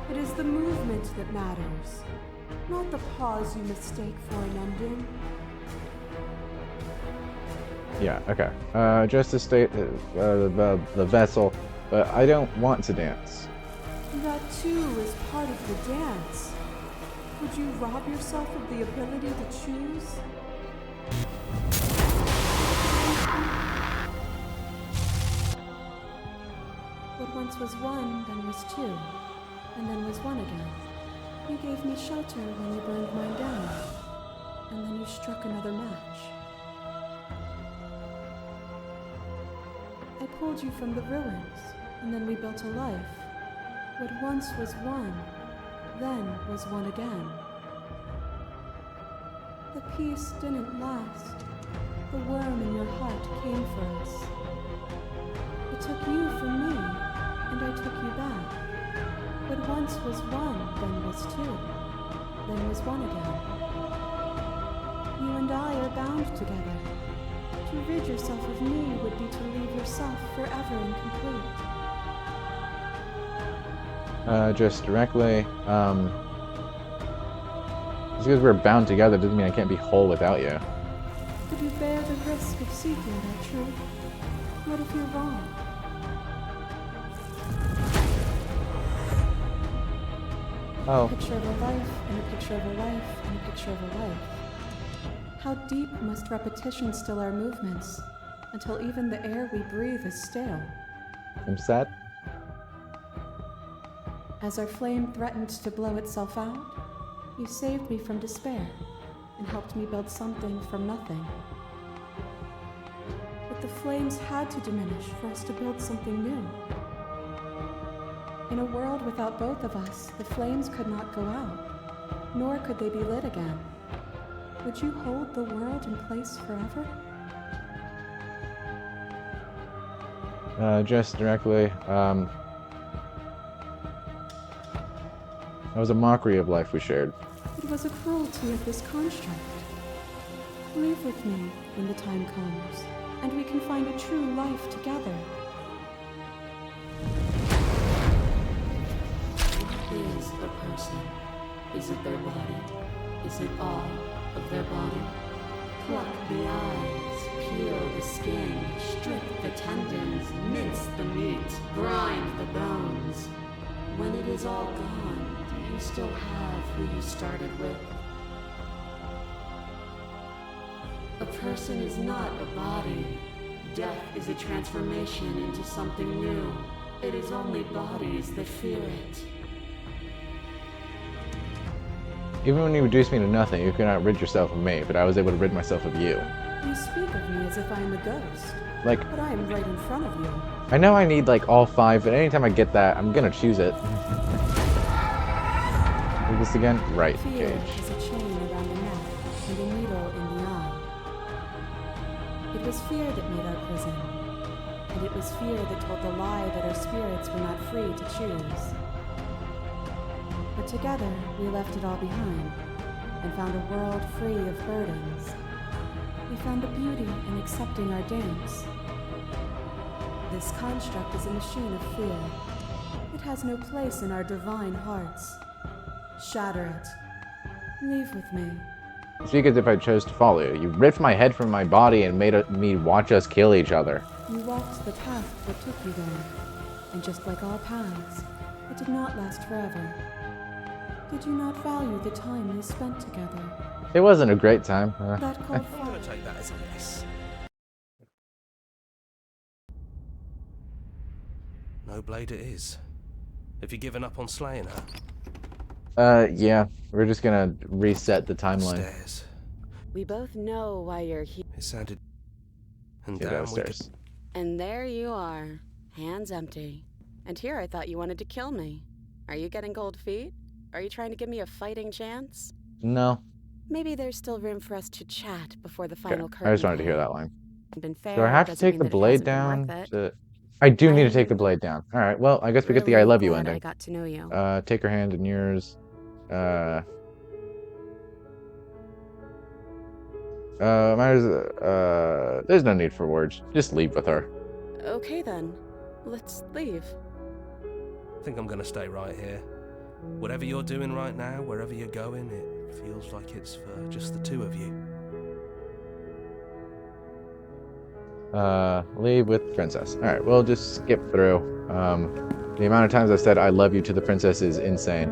It is the movement that matters, not the pause you mistake for an ending. Yeah, okay. Just to state the vessel, but I don't want to dance. That too is part of the dance. Would you rob yourself of the ability to choose? What once was one, then was two, and then was one again. You gave me shelter when you burned mine down, and then you struck another match. I pulled you from the ruins, and then we built a life. What once was one, then was one again. The peace didn't last. The worm in your heart came for us. It took you from me, and I took you back. What once was one, then was two, then was one again. You and I are bound together. To rid yourself of me would be to leave yourself forever incomplete. Just directly, just because we're bound together doesn't mean I can't be whole without you. Could you bear the risk of seeking that truth? What if you're wrong? Oh. A picture of a life, and a picture of a life, and a picture of a life. How deep must repetition still our movements, until even the air we breathe is stale? I'm sad. As our flame threatened to blow itself out, you saved me from despair, and helped me build something from nothing. But the flames had to diminish for us to build something new. In a world without both of us, the flames could not go out, nor could they be lit again. Would you hold the world in place forever? Just directly, that was a mockery of life we shared. It was a cruelty of this construct. Leave with me when the time comes, and we can find a true life together. Is person? Is it their body? Is it all of their body? Pluck the eyes, peel the skin, strip the tendons, mince the meat, grind the bones. When it is all gone, do you still have who you started with? A person is not a body. Death is a transformation into something new. It is only bodies that fear it. Even when you reduced me to nothing, you could not rid yourself of me, but I was able to rid myself of you. You speak of me as if I am a ghost. Like, but I am right in front of you. I know I need like all 5, but anytime I get that, I'm gonna choose it. Do this again? Right, Fear Cage. is a chain around the neck and a needle in the eye. It was fear that made our prison, and it was fear that told the lie that our spirits were not free to choose. But together, we left it all behind, and found a world free of burdens. We found a beauty in accepting our dance. This construct is a machine of fear. It has no place in our divine hearts. Shatter it. Leave with me. Speak as if I chose to follow you. You ripped my head from my body and made me watch us kill each other. You walked the path that took you there, and just like all paths, it did not last forever. Did you not value the time we spent together? It wasn't a great time. That cold I'm fire. gonna take that as a yes. No blade it is. Have you given up on slaying her? Yeah. We're just gonna reset the timeline. Stairs. We both know why you're here. It sounded... And Get damn, we could... downstairs. And there you are, hands empty. And here I thought you wanted to kill me. Are you getting cold feet? Are you trying to give me a fighting chance? No. Maybe there's still room for us to chat before the final Okay. curtain. I just wanted to hear that line. Been fair, Do I have to doesn't take mean the that it blade hasn't been down? worth it. I do need to take the blade down. Alright, well, I guess we get the I Really love you glad ending. I got to know you. Take her hand in yours. There's no need for words. Just leave with her. Okay then, let's leave. I think I'm gonna stay right here. Whatever you're doing right now, wherever you're going, it feels like it's for just the two of you. Leave with princess. Alright, we'll just skip through. The amount of times I've said I love you to the princess is insane.